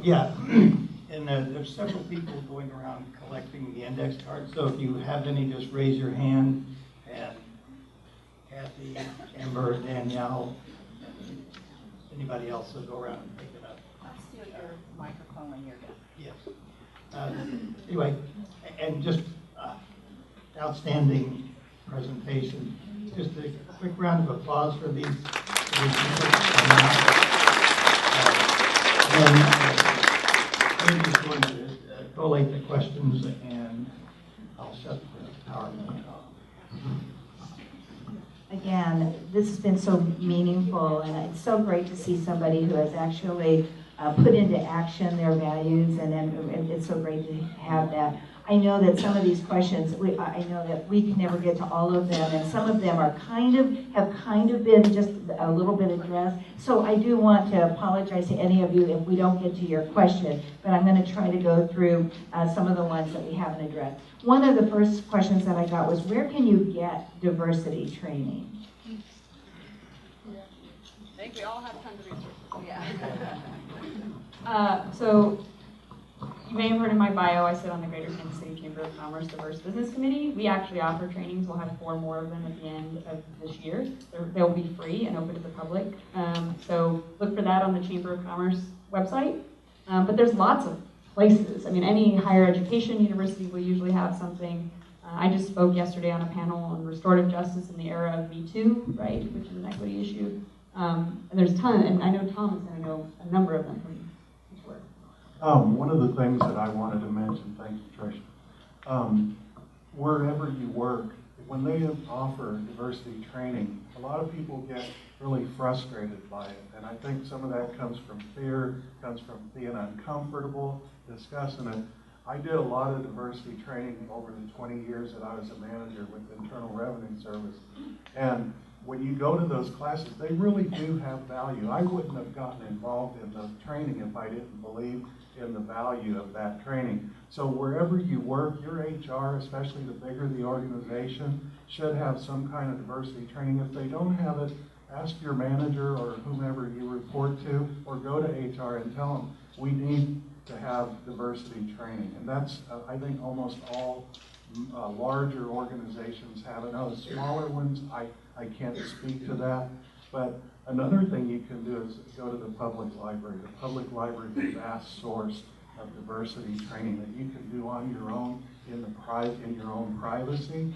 Yeah, and there's several people going around collecting the index cards, so if you have any, just raise your hand, and Kathy, Amber, Danielle, anybody else will go around and pick it up. I'll steal your microphone when you're done. Yes. Anyway, and just outstanding presentation. Just a quick round of applause for these people. I'm just going to collate the questions and I'll shut the PowerPoint off. Again, this has been so meaningful, and it's so great to see somebody who has actually put into action their values, and then it's so great to have that. I know that some of these questions, I know that we can never get to all of them, and some of them have kind of been just a little bit addressed. So I do want to apologize to any of you if we don't get to your question, but I'm going to try to go through some of the ones that we haven't addressed. One of the first questions that I got was, where can you get diversity training? I think we all have tons of resources. Yeah. So you may have heard in my bio, I sit on the Greater Kansas City Chamber of Commerce Diverse Business Committee. We actually offer trainings. We'll have 4 more of them at the end of this year. They'll be free and open to the public. So look for that on the Chamber of Commerce website. But there's lots of places. I mean, any higher education university will usually have something. I just spoke yesterday on a panel on restorative justice in the era of Me Too, right, which is an equity issue. And there's a ton, and I know Tom is going to know a number of them from his work. One of the things that I wanted to mention, thank you, Tricia, wherever you work, if when they offer diversity training, a lot of people get really frustrated by it. And I think some of that comes from fear, comes from being uncomfortable discussing it. I did a lot of diversity training over the 20 years that I was a manager with Internal Revenue Service. And when you go to those classes, they really do have value. I wouldn't have gotten involved in the training if I didn't believe in the value of that training. So wherever you work, your HR, especially the bigger the organization, should have some kind of diversity training. If they don't have it, ask your manager or whomever you report to, or go to HR and tell them, we need to have diversity training. And that's, I think, almost all larger organizations have it. Now, the smaller ones, I can't speak to that. But another thing you can do is go to the public library. The public library is a vast source of diversity training that you can do on your own in your own privacy.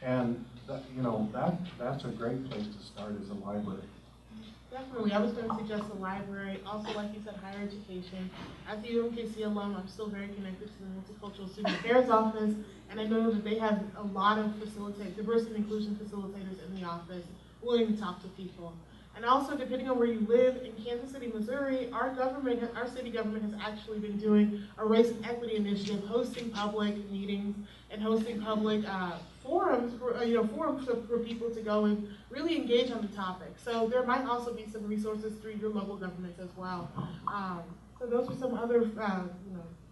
And that, that's a great place to start, as a library. Definitely. I was going to suggest the library. Also, like you said, higher education. As a UMKC alum, I'm still very connected to the Multicultural Student Affairs Office, and I know that they have a lot of diversity and inclusion facilitators in the office willing to talk to people. And also, depending on where you live, in Kansas City, Missouri, our city government has actually been doing a race and equity initiative, hosting public meetings and hosting public forums for people to go and really engage on the topic. So there might also be some resources through your local governments as well. So those are some other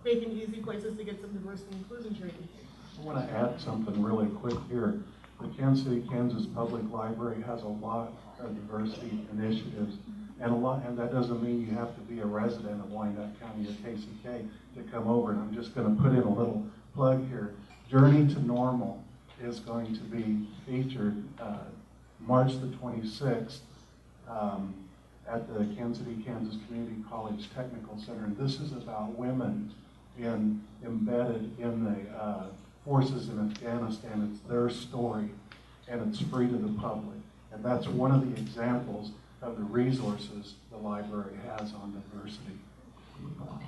quick and easy places to get some diversity and inclusion training. I want to add something really quick here. The Kansas City, Kansas Public Library has a lot of diversity initiatives, and that doesn't mean you have to be a resident of Wyandotte County or KCK to come over. And I'm just going to put in a little plug here. Journey to Normal is going to be featured March the 26th at the Kansas City, Kansas Community College Technical Center. And this is about women embedded in the forces in Afghanistan. It's their story, and it's free to the public. And that's one of the examples of the resources the library has on diversity.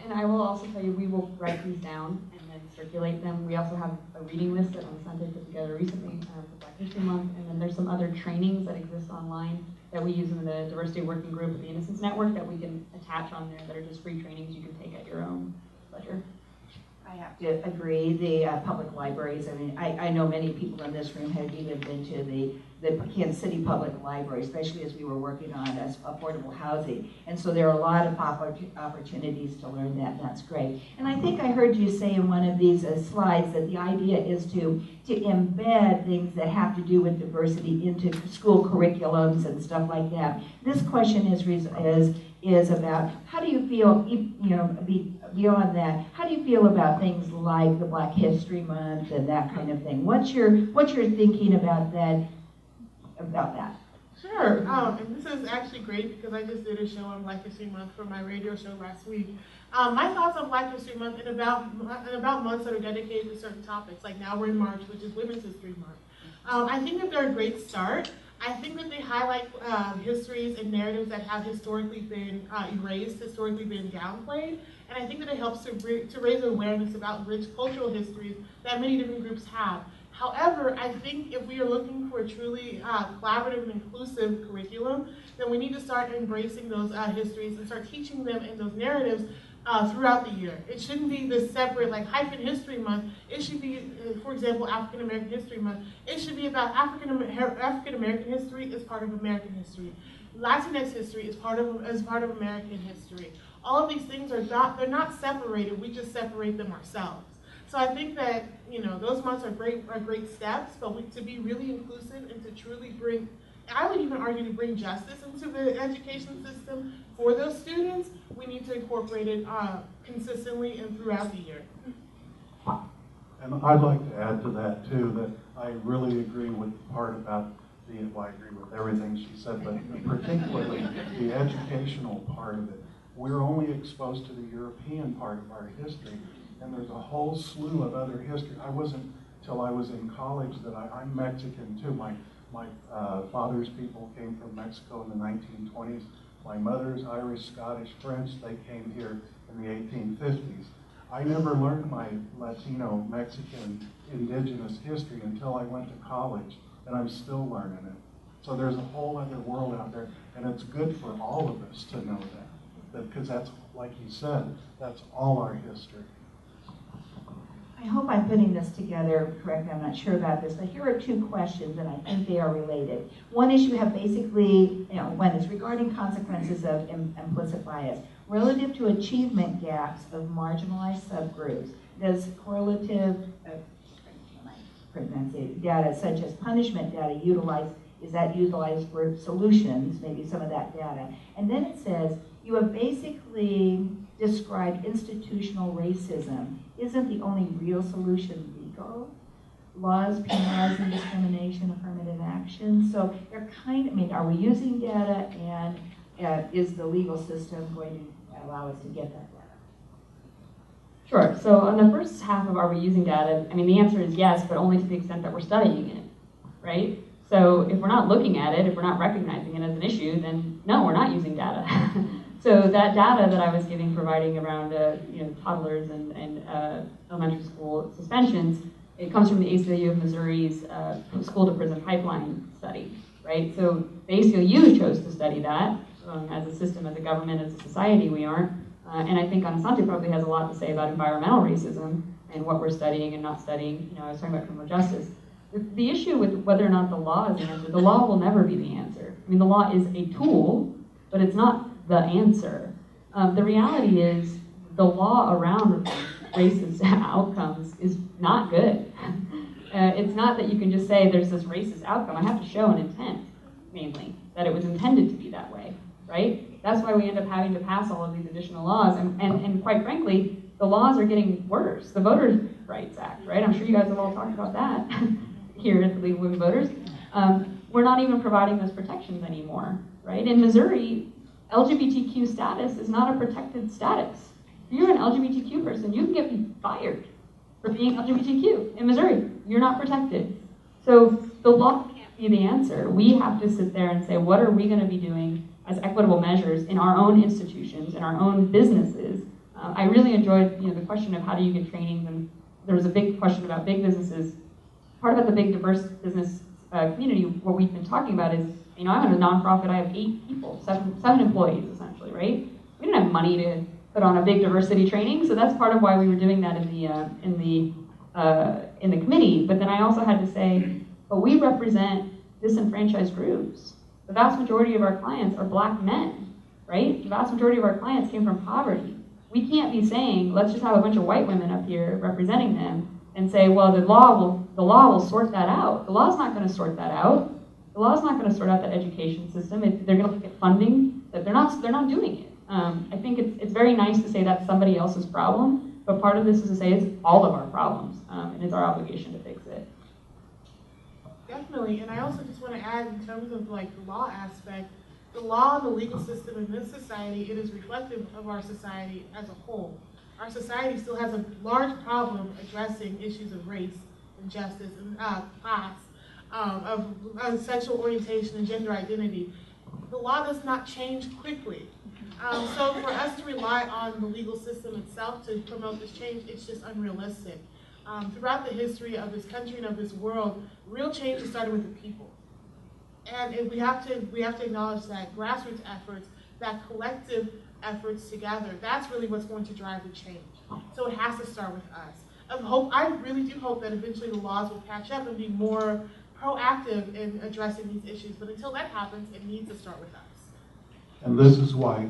And I will also tell you, we will write these down and then circulate them. We also have a reading list that Nacente put together recently for Black History Month, and then there's some other trainings that exist online that we use in the Diversity Working Group of the Innocence Network that we can attach on there that are just free trainings you can take at your own pleasure. I have to agree, the public libraries, I mean, I know many people in this room have even been to the Kansas City Public Library, especially as we were working on affordable housing. And so there are a lot of opportunities to learn that, and that's great. And I think I heard you say in one of these slides that the idea is to embed things that have to do with diversity into school curriculums and stuff like that. This question is about how do you feel, beyond that, how do you feel about things like the Black History Month and that kind of thing? What's your thinking about that? Sure, and this is actually great because I just did a show on Black History Month for my radio show last week. My thoughts on Black History Month and about months that are dedicated to certain topics, like now we're in March, which is Women's History Month. I think that they're a great start. I think that they highlight histories and narratives that have historically been erased, historically been downplayed, and I think that it helps to raise awareness about rich cultural histories that many different groups have. However, I think if we are looking for a truly collaborative and inclusive curriculum, then we need to start embracing those histories and start teaching them in those narratives throughout the year. It shouldn't be this separate, like hyphen History Month. It should be, for example, African American History Month. It should be about African American history as part of American history. Latinx history is part of American history. All of they're not separated. We just separate them ourselves. So I think that those months are great steps, but to be really inclusive and to truly bring, I would even argue, to bring justice into the education system for those students, we need to incorporate it consistently and throughout the year. And I'd like to add to that too, that I really agree with the part about I agree with everything she said, but particularly the educational part of it. We're only exposed to the European part of our history, and there's a whole slew of other history. I wasn't till I was in college that I'm Mexican too. My father's people came from Mexico in the 1920s. My mother's Irish, Scottish, French. They came here in the 1850s. I never learned my Latino, Mexican, indigenous history until I went to college, and I'm still learning it. So there's a whole other world out there, and it's good for all of us to know that, because that's, like you said, that's all our history. I hope I'm putting this together correctly. I'm not sure about this, but here are two questions, and I think they are related. One is you have basically, one is regarding consequences of implicit bias. Relative to achievement gaps of marginalized subgroups, does correlative data such as punishment data utilize for solutions, maybe some of that data? And then it says, you have basically described institutional racism. Isn't the only real solution legal? Laws penalizing discrimination, affirmative action. So they're are we using data, and is the legal system going to allow us to get that data? Sure. So on the first half of are we using data, the answer is yes, but only to the extent that we're studying it, right? So if we're not looking at it, if we're not recognizing it as an issue, then no, we're not using data. So that data that I was providing around toddlers and elementary school suspensions, it comes from the ACLU of Missouri's school to prison pipeline study, right? So the ACLU chose to study that as a system, as a government, as a society. We aren't. And I think Nacente probably has a lot to say about environmental racism and what we're studying and not studying. I was talking about criminal justice. The issue with whether or not the law is the answer, the law will never be the answer. The law is a tool, but it's not the answer. The reality is the law around racist outcomes is not good. It's not that you can just say there's this racist outcome. I have to show an intent, mainly, that it was intended to be that way, right? That's why we end up having to pass all of these additional laws. And quite frankly, the laws are getting worse. The Voters' Rights Act, right? I'm sure you guys have all talked about that here at the League of Women Voters. We're not even providing those protections anymore, right? In Missouri, LGBTQ status is not a protected status. If you're an LGBTQ person, you can get fired for being LGBTQ in Missouri. You're not protected. So the law can't be the answer. We have to sit there and say, what are we going to be doing as equitable measures in our own institutions, in our own businesses? I really enjoyed the question of how do you get trainings, and there was a big question about big businesses. Part about the big diverse business community, what we've been talking about is, I'm in a nonprofit, I have 8 people, seven employees essentially, right? We don't have money to put on a big diversity training, so that's part of why we were doing that in the committee. But then I also had to say, but we represent disenfranchised groups. The vast majority of our clients are Black men, right? The vast majority of our clients came from poverty. We can't be saying, let's just have a bunch of white women up here representing them and say, well, the law will sort that out. The law's not going to sort that out. The law's not going to sort out that education system. They're going to look at funding, that they're not doing it. I think it's very nice to say that's somebody else's problem, but part of this is to say it's all of our problems, and it's our obligation to fix it. Definitely, and I also just want to add in terms of the law aspect, the law and the legal system in this society, it is reflective of our society as a whole. Our society still has a large problem addressing issues of race and justice and class, of sexual orientation and gender identity. The law does not change quickly. So for us to rely on the legal system itself to promote this change, it's just unrealistic. Throughout the history of this country and of this world, real change has started with the people. And we have to acknowledge that grassroots efforts, that collective efforts together, that's really what's going to drive the change. So it has to start with us. I really do hope that eventually the laws will catch up and be more proactive in addressing these issues. But until that happens, it needs to start with us. And this is why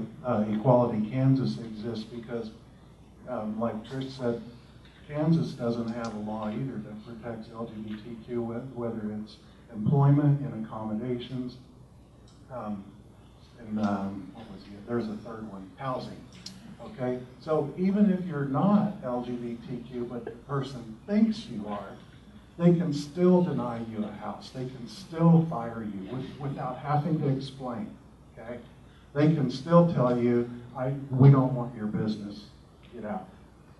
Equality Kansas exists, because like Trish said, Kansas doesn't have a law either that protects LGBTQ, whether it's employment and accommodations, and there's a third one, housing. Okay, so even if you're not LGBTQ, but the person thinks you are, they can still deny you a house. They can still fire you without having to explain. Okay, they can still tell you, we don't want your business. Get out.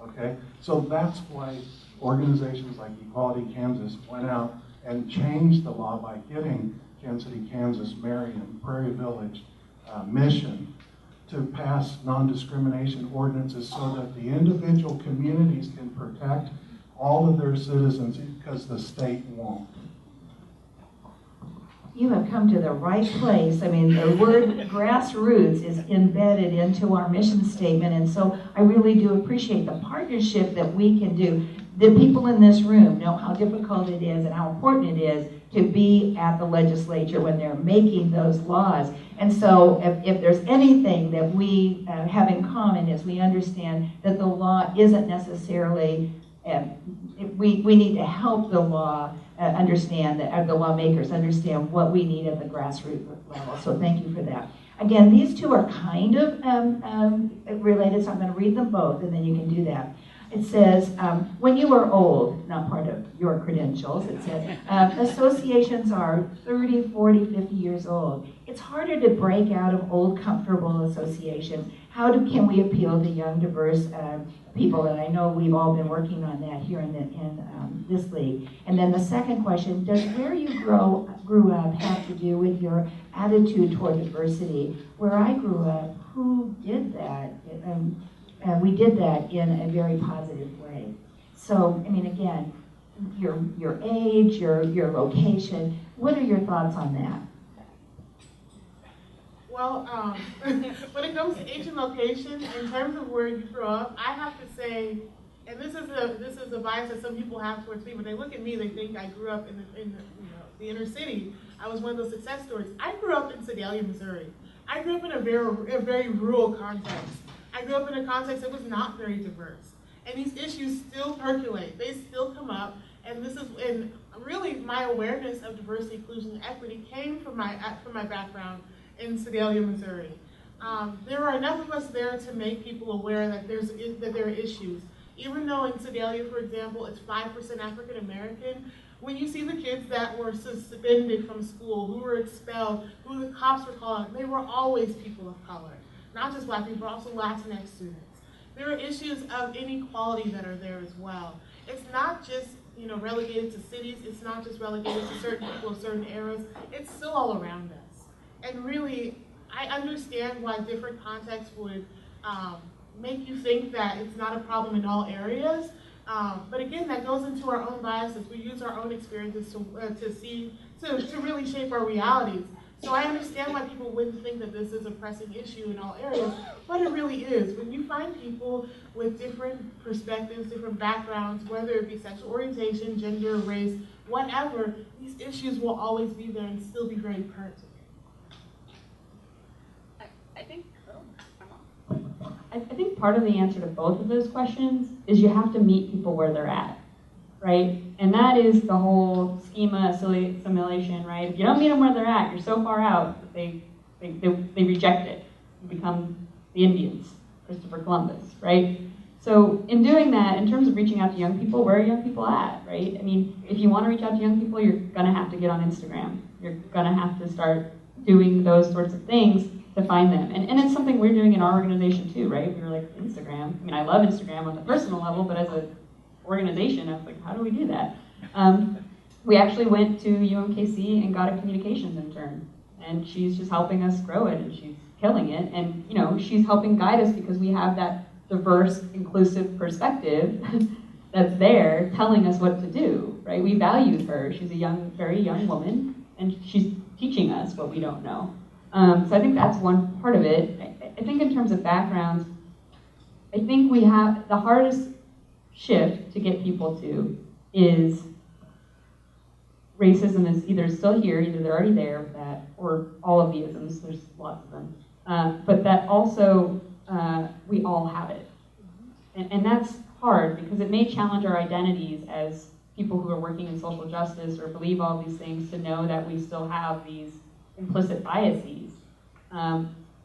Okay, so that's why organizations like Equality Kansas went out and changed the law by getting Kansas City, Kansas, Marion, Prairie Village, Mission, to pass non-discrimination ordinances so that the individual communities can protect all of their citizens because the state won't. You have come to the right place. I mean, the word grassroots is embedded into our mission statement, and so I really do appreciate the partnership that we can do. The people in this room know how difficult it is and how important it is to be at the legislature when they're making those laws. And so if there's anything that we have in common is we understand that the law isn't necessarily, we need to help the law understand, the lawmakers understand what we need at the grassroots level. So thank you for that. Again, these two are kind of related, so I'm going to read them both and then you can do that. It says, when you are old, not part of your credentials, it says, associations are 30, 40, 50 years old. It's harder to break out of old, comfortable associations. Can we appeal to young, diverse people? And I know we've all been working on that here in this league. And then the second question, does where you grew up have to do with your attitude toward diversity? Where I grew up, who did that? We did that in a very positive way. So, I mean, again, your age, your location, what are your thoughts on that? Well, when it comes to age and location, in terms of where you grew up, I have to say, and this is a bias that some people have towards me. When they look at me, they think I grew up in the inner city. I was one of those success stories. I grew up in Sedalia, Missouri. I grew up in a very rural context. I grew up in a context that was not very diverse. And these issues still percolate. They still come up. And really my awareness of diversity, inclusion, and equity came from my background in Sedalia, Missouri. There are enough of us there to make people aware that there are issues. Even though in Sedalia, for example, it's 5% African American, when you see the kids that were suspended from school, who were expelled, who the cops were calling, they were always people of color. Not just Black people, but also Latinx students. There are issues of inequality that are there as well. It's not just relegated to cities. It's not just relegated to certain people of certain eras. It's still all around us. And really, I understand why different contexts would make you think that it's not a problem in all areas. But again, that goes into our own biases. We use our own experiences to really shape our realities. So I understand why people wouldn't think that this is a pressing issue in all areas, but it really is. When you find people with different perspectives, different backgrounds, whether it be sexual orientation, gender, race, whatever, these issues will always be there and still be very pertinent. I think part of the answer to both of those questions is you have to meet people where they're at, right? And that is the whole schema assimilation, right? If you don't meet them where they're at, you're so far out that they reject it. You become the Indians, Christopher Columbus, right? So in doing that, in terms of reaching out to young people, where are young people at, right? I mean, if you want to reach out to young people, you're gonna have to get on Instagram. You're gonna have to start doing those sorts of things to find them. And it's something we're doing in our organization too, right? We were like, Instagram. I mean, I love Instagram on the personal level, but as an organization, I was like, how do we do that? We actually went to UMKC and got a communications intern. And she's just helping us grow it, and she's killing it. And she's helping guide us because we have that diverse, inclusive perspective that's there telling us what to do, right? We value her. She's a very young woman, and she's teaching us what we don't know. So I think that's one part of it. I think in terms of backgrounds, I think we have the hardest shift to get people to is racism is either still here, either they're already there, or all of the isms, there's lots of them, but that also we all have it. And that's hard because it may challenge our identities as people who are working in social justice or believe all these things to know that we still have these implicit biases.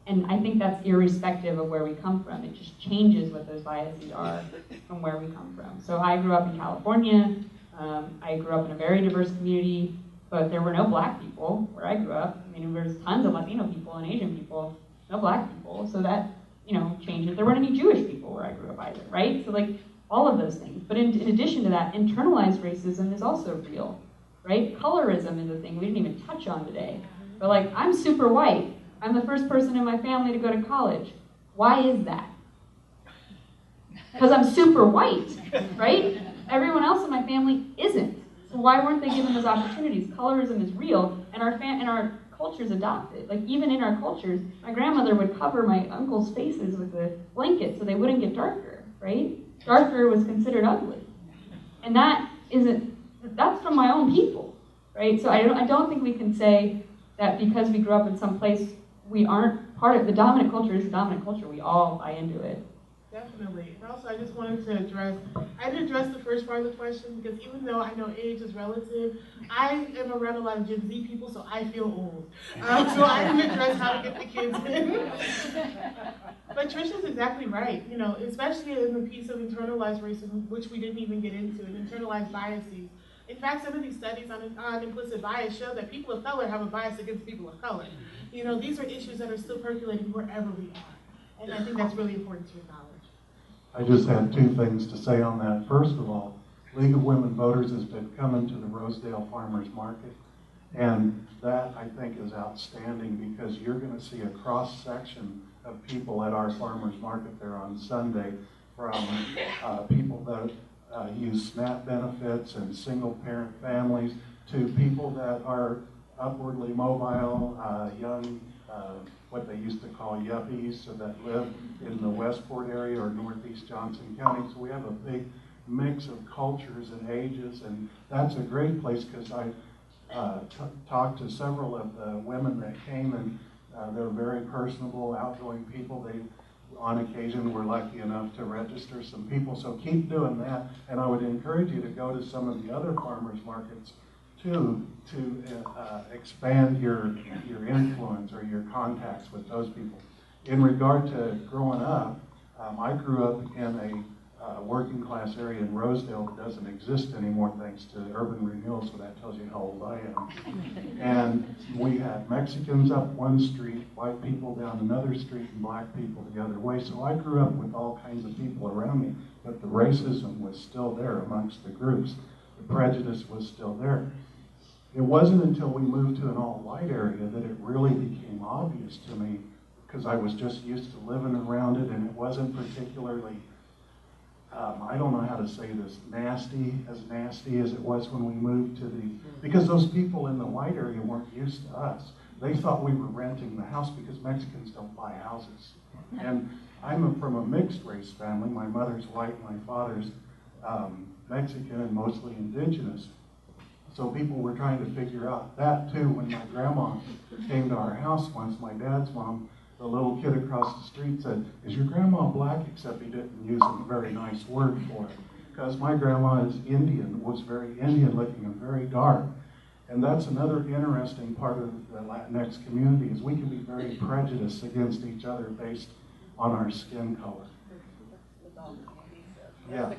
And I think that's irrespective of where we come from. It just changes what those biases are from where we come from. So I grew up in California. I grew up in a very diverse community, but there were no Black people where I grew up. I mean, there's tons of Latino people and Asian people, no Black people. So that, changes. There weren't any Jewish people where I grew up either, right? So all of those things. But in addition to that, internalized racism is also real, right? Colorism is a thing we didn't even touch on today. But I'm super white, I'm the first person in my family to go to college. Why is that? Because I'm super white, right? Everyone else in my family isn't. So why weren't they given those opportunities? Colorism is real, and our cultures adopt it. Like, even in our cultures, my grandmother would cover my uncle's faces with a blanket so they wouldn't get darker, right? Darker was considered ugly. And that's from my own people, right? So I don't think we can say that because we grew up in some place, we aren't part of the dominant culture. Is the dominant culture. We all buy into it. Definitely. And also, I just wanted to address the first part of the question, because even though I know age is relative, I am around a lot of Gen Z people, so I feel old. So I can address how to get the kids in. But Tricia's exactly right, you know, especially in the piece of internalized racism, which we didn't even get into, and internalized biases. In fact, some of these studies on implicit bias show that people of color have a bias against people of color. You know, these are issues that are still percolating wherever we are. And I think that's really important to acknowledge. I just had two things to say on that. First of all, League of Women Voters has been coming to the Rosedale Farmers Market, and that, I think, is outstanding, because you're going to see a cross-section of people at our farmers market there on Sunday, from people that use SNAP benefits and single-parent families, to people that are upwardly mobile, young, what they used to call yuppies, so that live in the Westport area or northeast Johnson County. So we have a big mix of cultures and ages, and that's a great place, because I talked to several of the women that came, and they're very personable, outgoing people. They, on occasion, were lucky enough to register some people, so keep doing that. And I would encourage you to go to some of the other farmers markets to expand your influence or your contacts with those people. In regard to growing up, I grew up in a working class area in Rosedale that doesn't exist anymore thanks to urban renewal, so that tells you how old I am. And we had Mexicans up one street, white people down another street, and black people the other way. So I grew up with all kinds of people around me, but the racism was still there amongst the groups. The prejudice was still there. It wasn't until we moved to an all-white area that it really became obvious to me, because I was just used to living around it, and it wasn't particularly, I don't know how to say this, nasty as it was when we moved to because those people in the white area weren't used to us. They thought we were renting the house, because Mexicans don't buy houses. And I'm from a mixed race family. My mother's white, my father's Mexican, and mostly indigenous. So people were trying to figure out that too. When my grandma came to our house once, my dad's mom, the little kid across the street said, "Is your grandma black?" Except he didn't use a very nice word for it. Because my grandma is Indian, was very Indian looking and very dark. And that's another interesting part of the Latinx community, is we can be very prejudiced against each other based on our skin color. Yeah.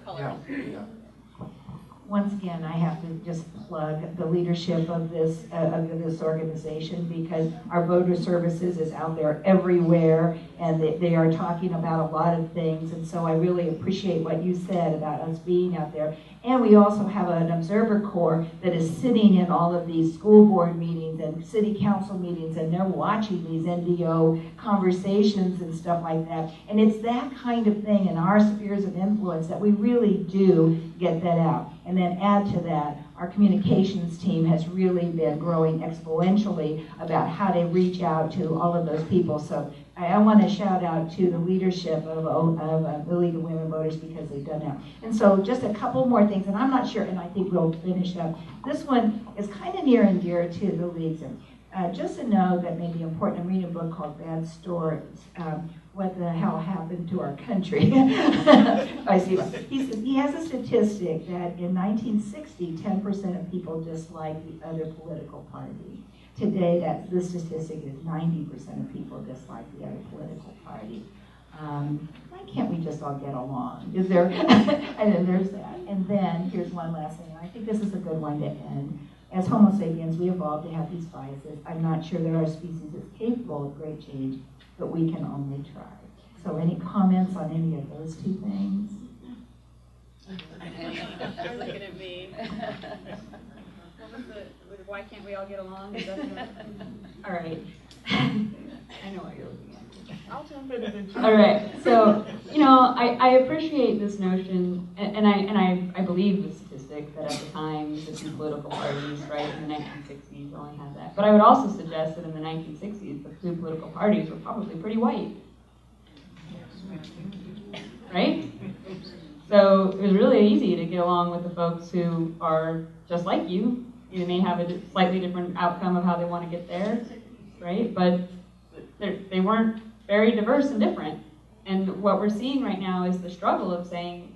Once again, I have to just plug the leadership of this organization, because our voter services is out there everywhere, and they are talking about a lot of things. And so I really appreciate what you said about us being out there. And we also have an observer corps that is sitting in all of these school board meetings and city council meetings, and they're watching these NDO conversations and stuff like that. And it's that kind of thing in our spheres of influence that we really do get that out. And then add to that, our communications team has really been growing exponentially about how to reach out to all of those people. So I want to shout out to the leadership of the League of Women Voters, because they've done that. And so just a couple more things, and I'm not sure, and I think we'll finish up. This one is kind of near and dear to the League's. Just to know that may be important, I'm reading a book called Bad Stories. What the hell happened to our country? I see. He has a statistic that in 1960, 10% of people disliked the other political party. Today, the statistic is 90% of people dislike the other political party. Why can't we just all get along? Is there? And then there's that. And then here's one last thing. I think this is a good one to end. As Homo sapiens, we evolved to have these biases. I'm not sure that our species is capable of great change, but we can only try. So any comments on any of those two things? You're looking at me. What was why can't we all get along? All right. I'll jump in eventually. All right. So, I appreciate this notion, and I believe the statistic that at the time the two political parties, right, in the 1960s only had that. But I would also suggest that in the 1960s, the two political parties were probably pretty white. Right? So it was really easy to get along with the folks who are just like you. You may have a slightly different outcome of how they want to get there, right? But they weren't very diverse and different. And what we're seeing right now is the struggle of saying,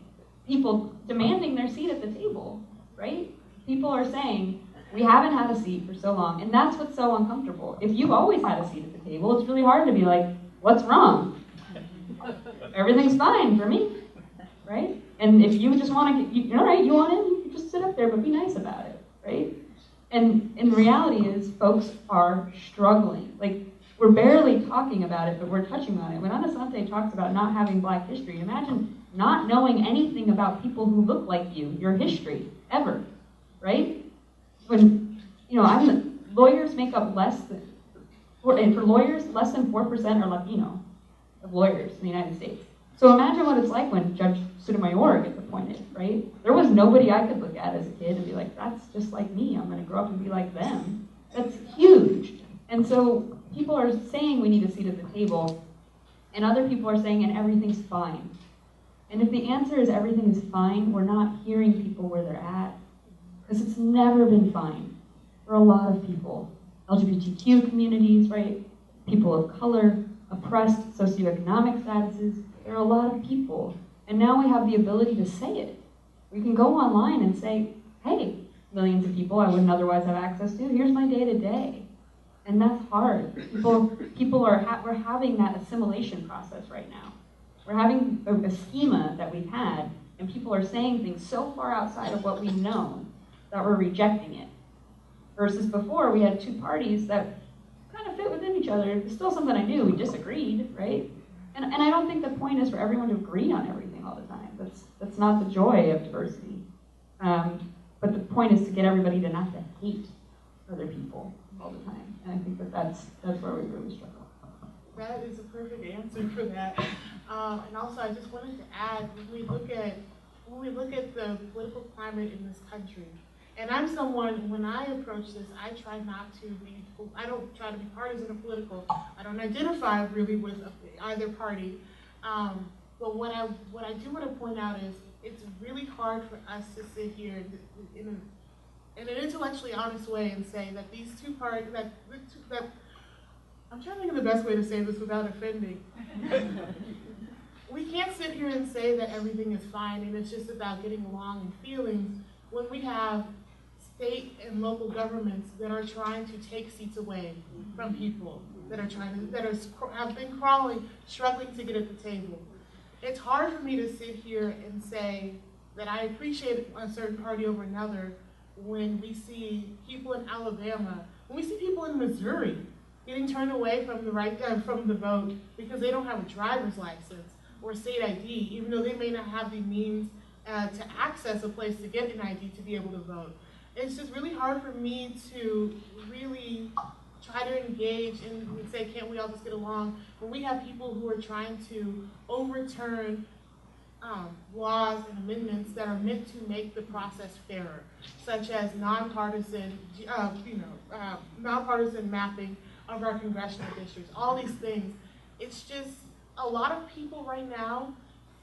people demanding their seat at the table, right? People are saying, we haven't had a seat for so long, and that's what's so uncomfortable. If you've always had a seat at the table, it's really hard to be like, what's wrong? Everything's fine for me, right? And if you just want to, all right, you want in, you can just sit up there, but be nice about it, right? And the reality is, folks are struggling. Like, we're barely talking about it, but we're touching on it. When Nacente talks about not having Black history, imagine not knowing anything about people who look like you, your history, ever, right? When, lawyers make up and for lawyers, less than 4% are Latino of lawyers in the United States. So imagine what it's like when Judge Sotomayor gets appointed, right? There was nobody I could look at as a kid and be like, that's just like me. I'm going to grow up and be like them. That's huge. And so people are saying we need a seat at the table, and other people are saying, and everything's fine. And if the answer is everything is fine, we're not hearing people where they're at, because it's never been fine for a lot of people. LGBTQ communities, right? People of color, oppressed socioeconomic statuses. There are a lot of people. And now we have the ability to say it. We can go online and say, hey, millions of people I wouldn't otherwise have access to, here's my day-to-day. And that's hard. We're having that assimilation process right now. We're having a schema that we've had, and people are saying things so far outside of what we've known that we're rejecting it. Versus before, we had two parties that kind of fit within each other. It's still something I knew, we disagreed, right? And I don't think the point is for everyone to agree on everything all the time. That's not the joy of diversity. But the point is to get everybody to not to hate other people all the time. And I think that's where we really struggle. That is a perfect answer for that. And also, I just wanted to add, when we look at the political climate in this country, and I'm someone, when I approach this, I try not to be, I don't try to be partisan or political. I don't identify really with either party. But what I do want to point out is, it's really hard for us to sit here in an intellectually honest way and say that these two parties, that I'm trying to think of the best way to say this without offending. We can't sit here and say that everything is fine and it's just about getting along and feelings when we have state and local governments that are trying to take seats away from people that have been crawling, struggling to get at the table. It's hard for me to sit here and say that I appreciate a certain party over another when we see people in Alabama, when we see people in Missouri getting turned away from the vote because they don't have a driver's license or state ID, even though they may not have the means to access a place to get an ID to be able to vote. It's just really hard for me to really try to engage and say, can't we all just get along, when we have people who are trying to overturn laws and amendments that are meant to make the process fairer, such as nonpartisan mapping of our congressional districts, all these things. It's just, a lot of people right now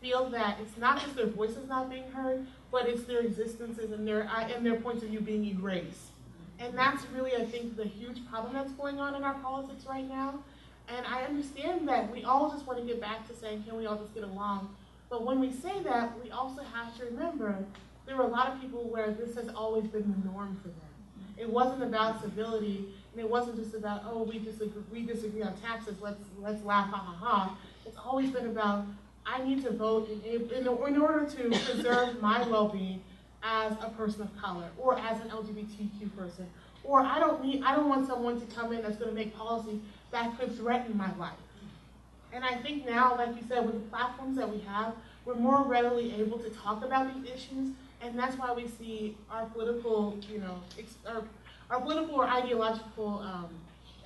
feel that it's not just their voices not being heard, but it's their existences and their points of view being erased. And that's really, I think, the huge problem that's going on in our politics right now. And I understand that we all just want to get back to saying, can we all just get along? But when we say that, we also have to remember there were a lot of people where this has always been the norm for them. It wasn't about civility, and it wasn't just about, oh, we disagree on taxes, let's laugh, ha ha ha. It's always been about, I need to vote in order to preserve my well-being as a person of color, or as an LGBTQ person, or I don't want someone to come in that's going to make policies that could threaten my life. And I think now, like you said, with the platforms that we have, we're more readily able to talk about these issues, and that's why we see our political, our political or ideological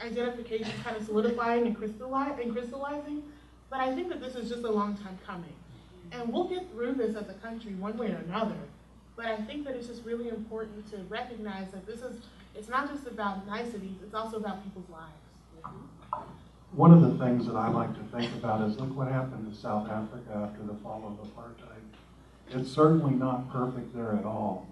identifications kind of solidifying and crystallizing. But I think that this is just a long time coming. And we'll get through this as a country one way or another. But I think that it's just really important to recognize that it's not just about niceties, it's also about people's lives. One of the things that I like to think about is look what happened to South Africa after the fall of apartheid. It's certainly not perfect there at all,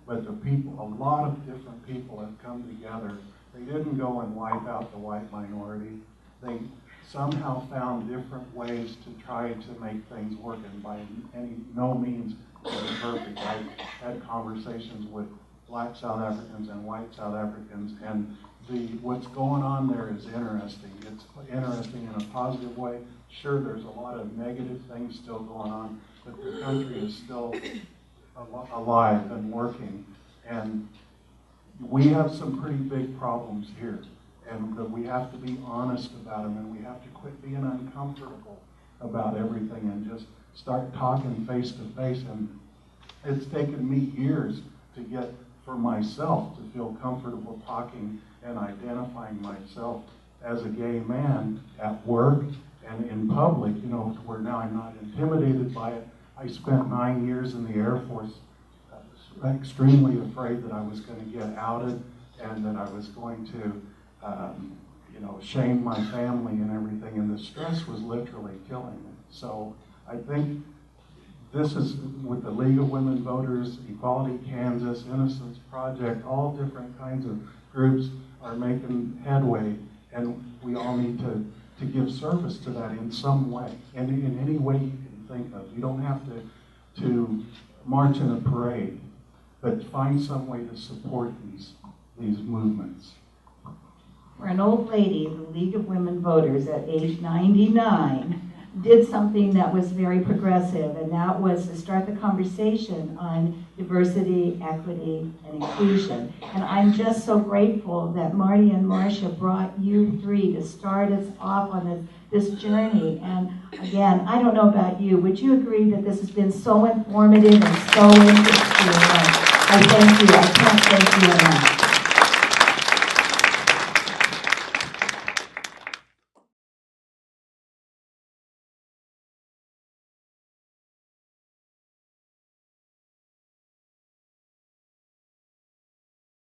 but the people, a lot of different people have come together. They didn't go and wipe out the white minority. They somehow found different ways to try to make things work, and by no means was it perfect. I had conversations with black South Africans and white South Africans, and what's going on there is interesting. It's interesting in a positive way. Sure, there's a lot of negative things still going on, but the country is still alive and working. And we have some pretty big problems here, and that we have to be honest about them, and we have to quit being uncomfortable about everything and just start talking face to face. And it's taken me years to get, for myself, to feel comfortable talking and identifying myself as a gay man at work and in public, to where now I'm not intimidated by it. I spent 9 years in the Air Force. I was extremely afraid that I was going to get outed and that I was going to, shame my family and everything, and the stress was literally killing me. So I think this is, with the League of Women Voters, Equality Kansas, Innocence Project, all different kinds of groups are making headway, and we all need to give service to that in some way, and in any way you can think of. You don't have to march in a parade, but find some way to support these movements. For an old lady, the League of Women Voters at age 99 did something that was very progressive, and that was to start the conversation on diversity, equity, and inclusion. And I'm just so grateful that Marty and Marcia brought you three to start us off on this journey. And again, I don't know about you, would you agree that this has been so informative and so interesting? I thank you. I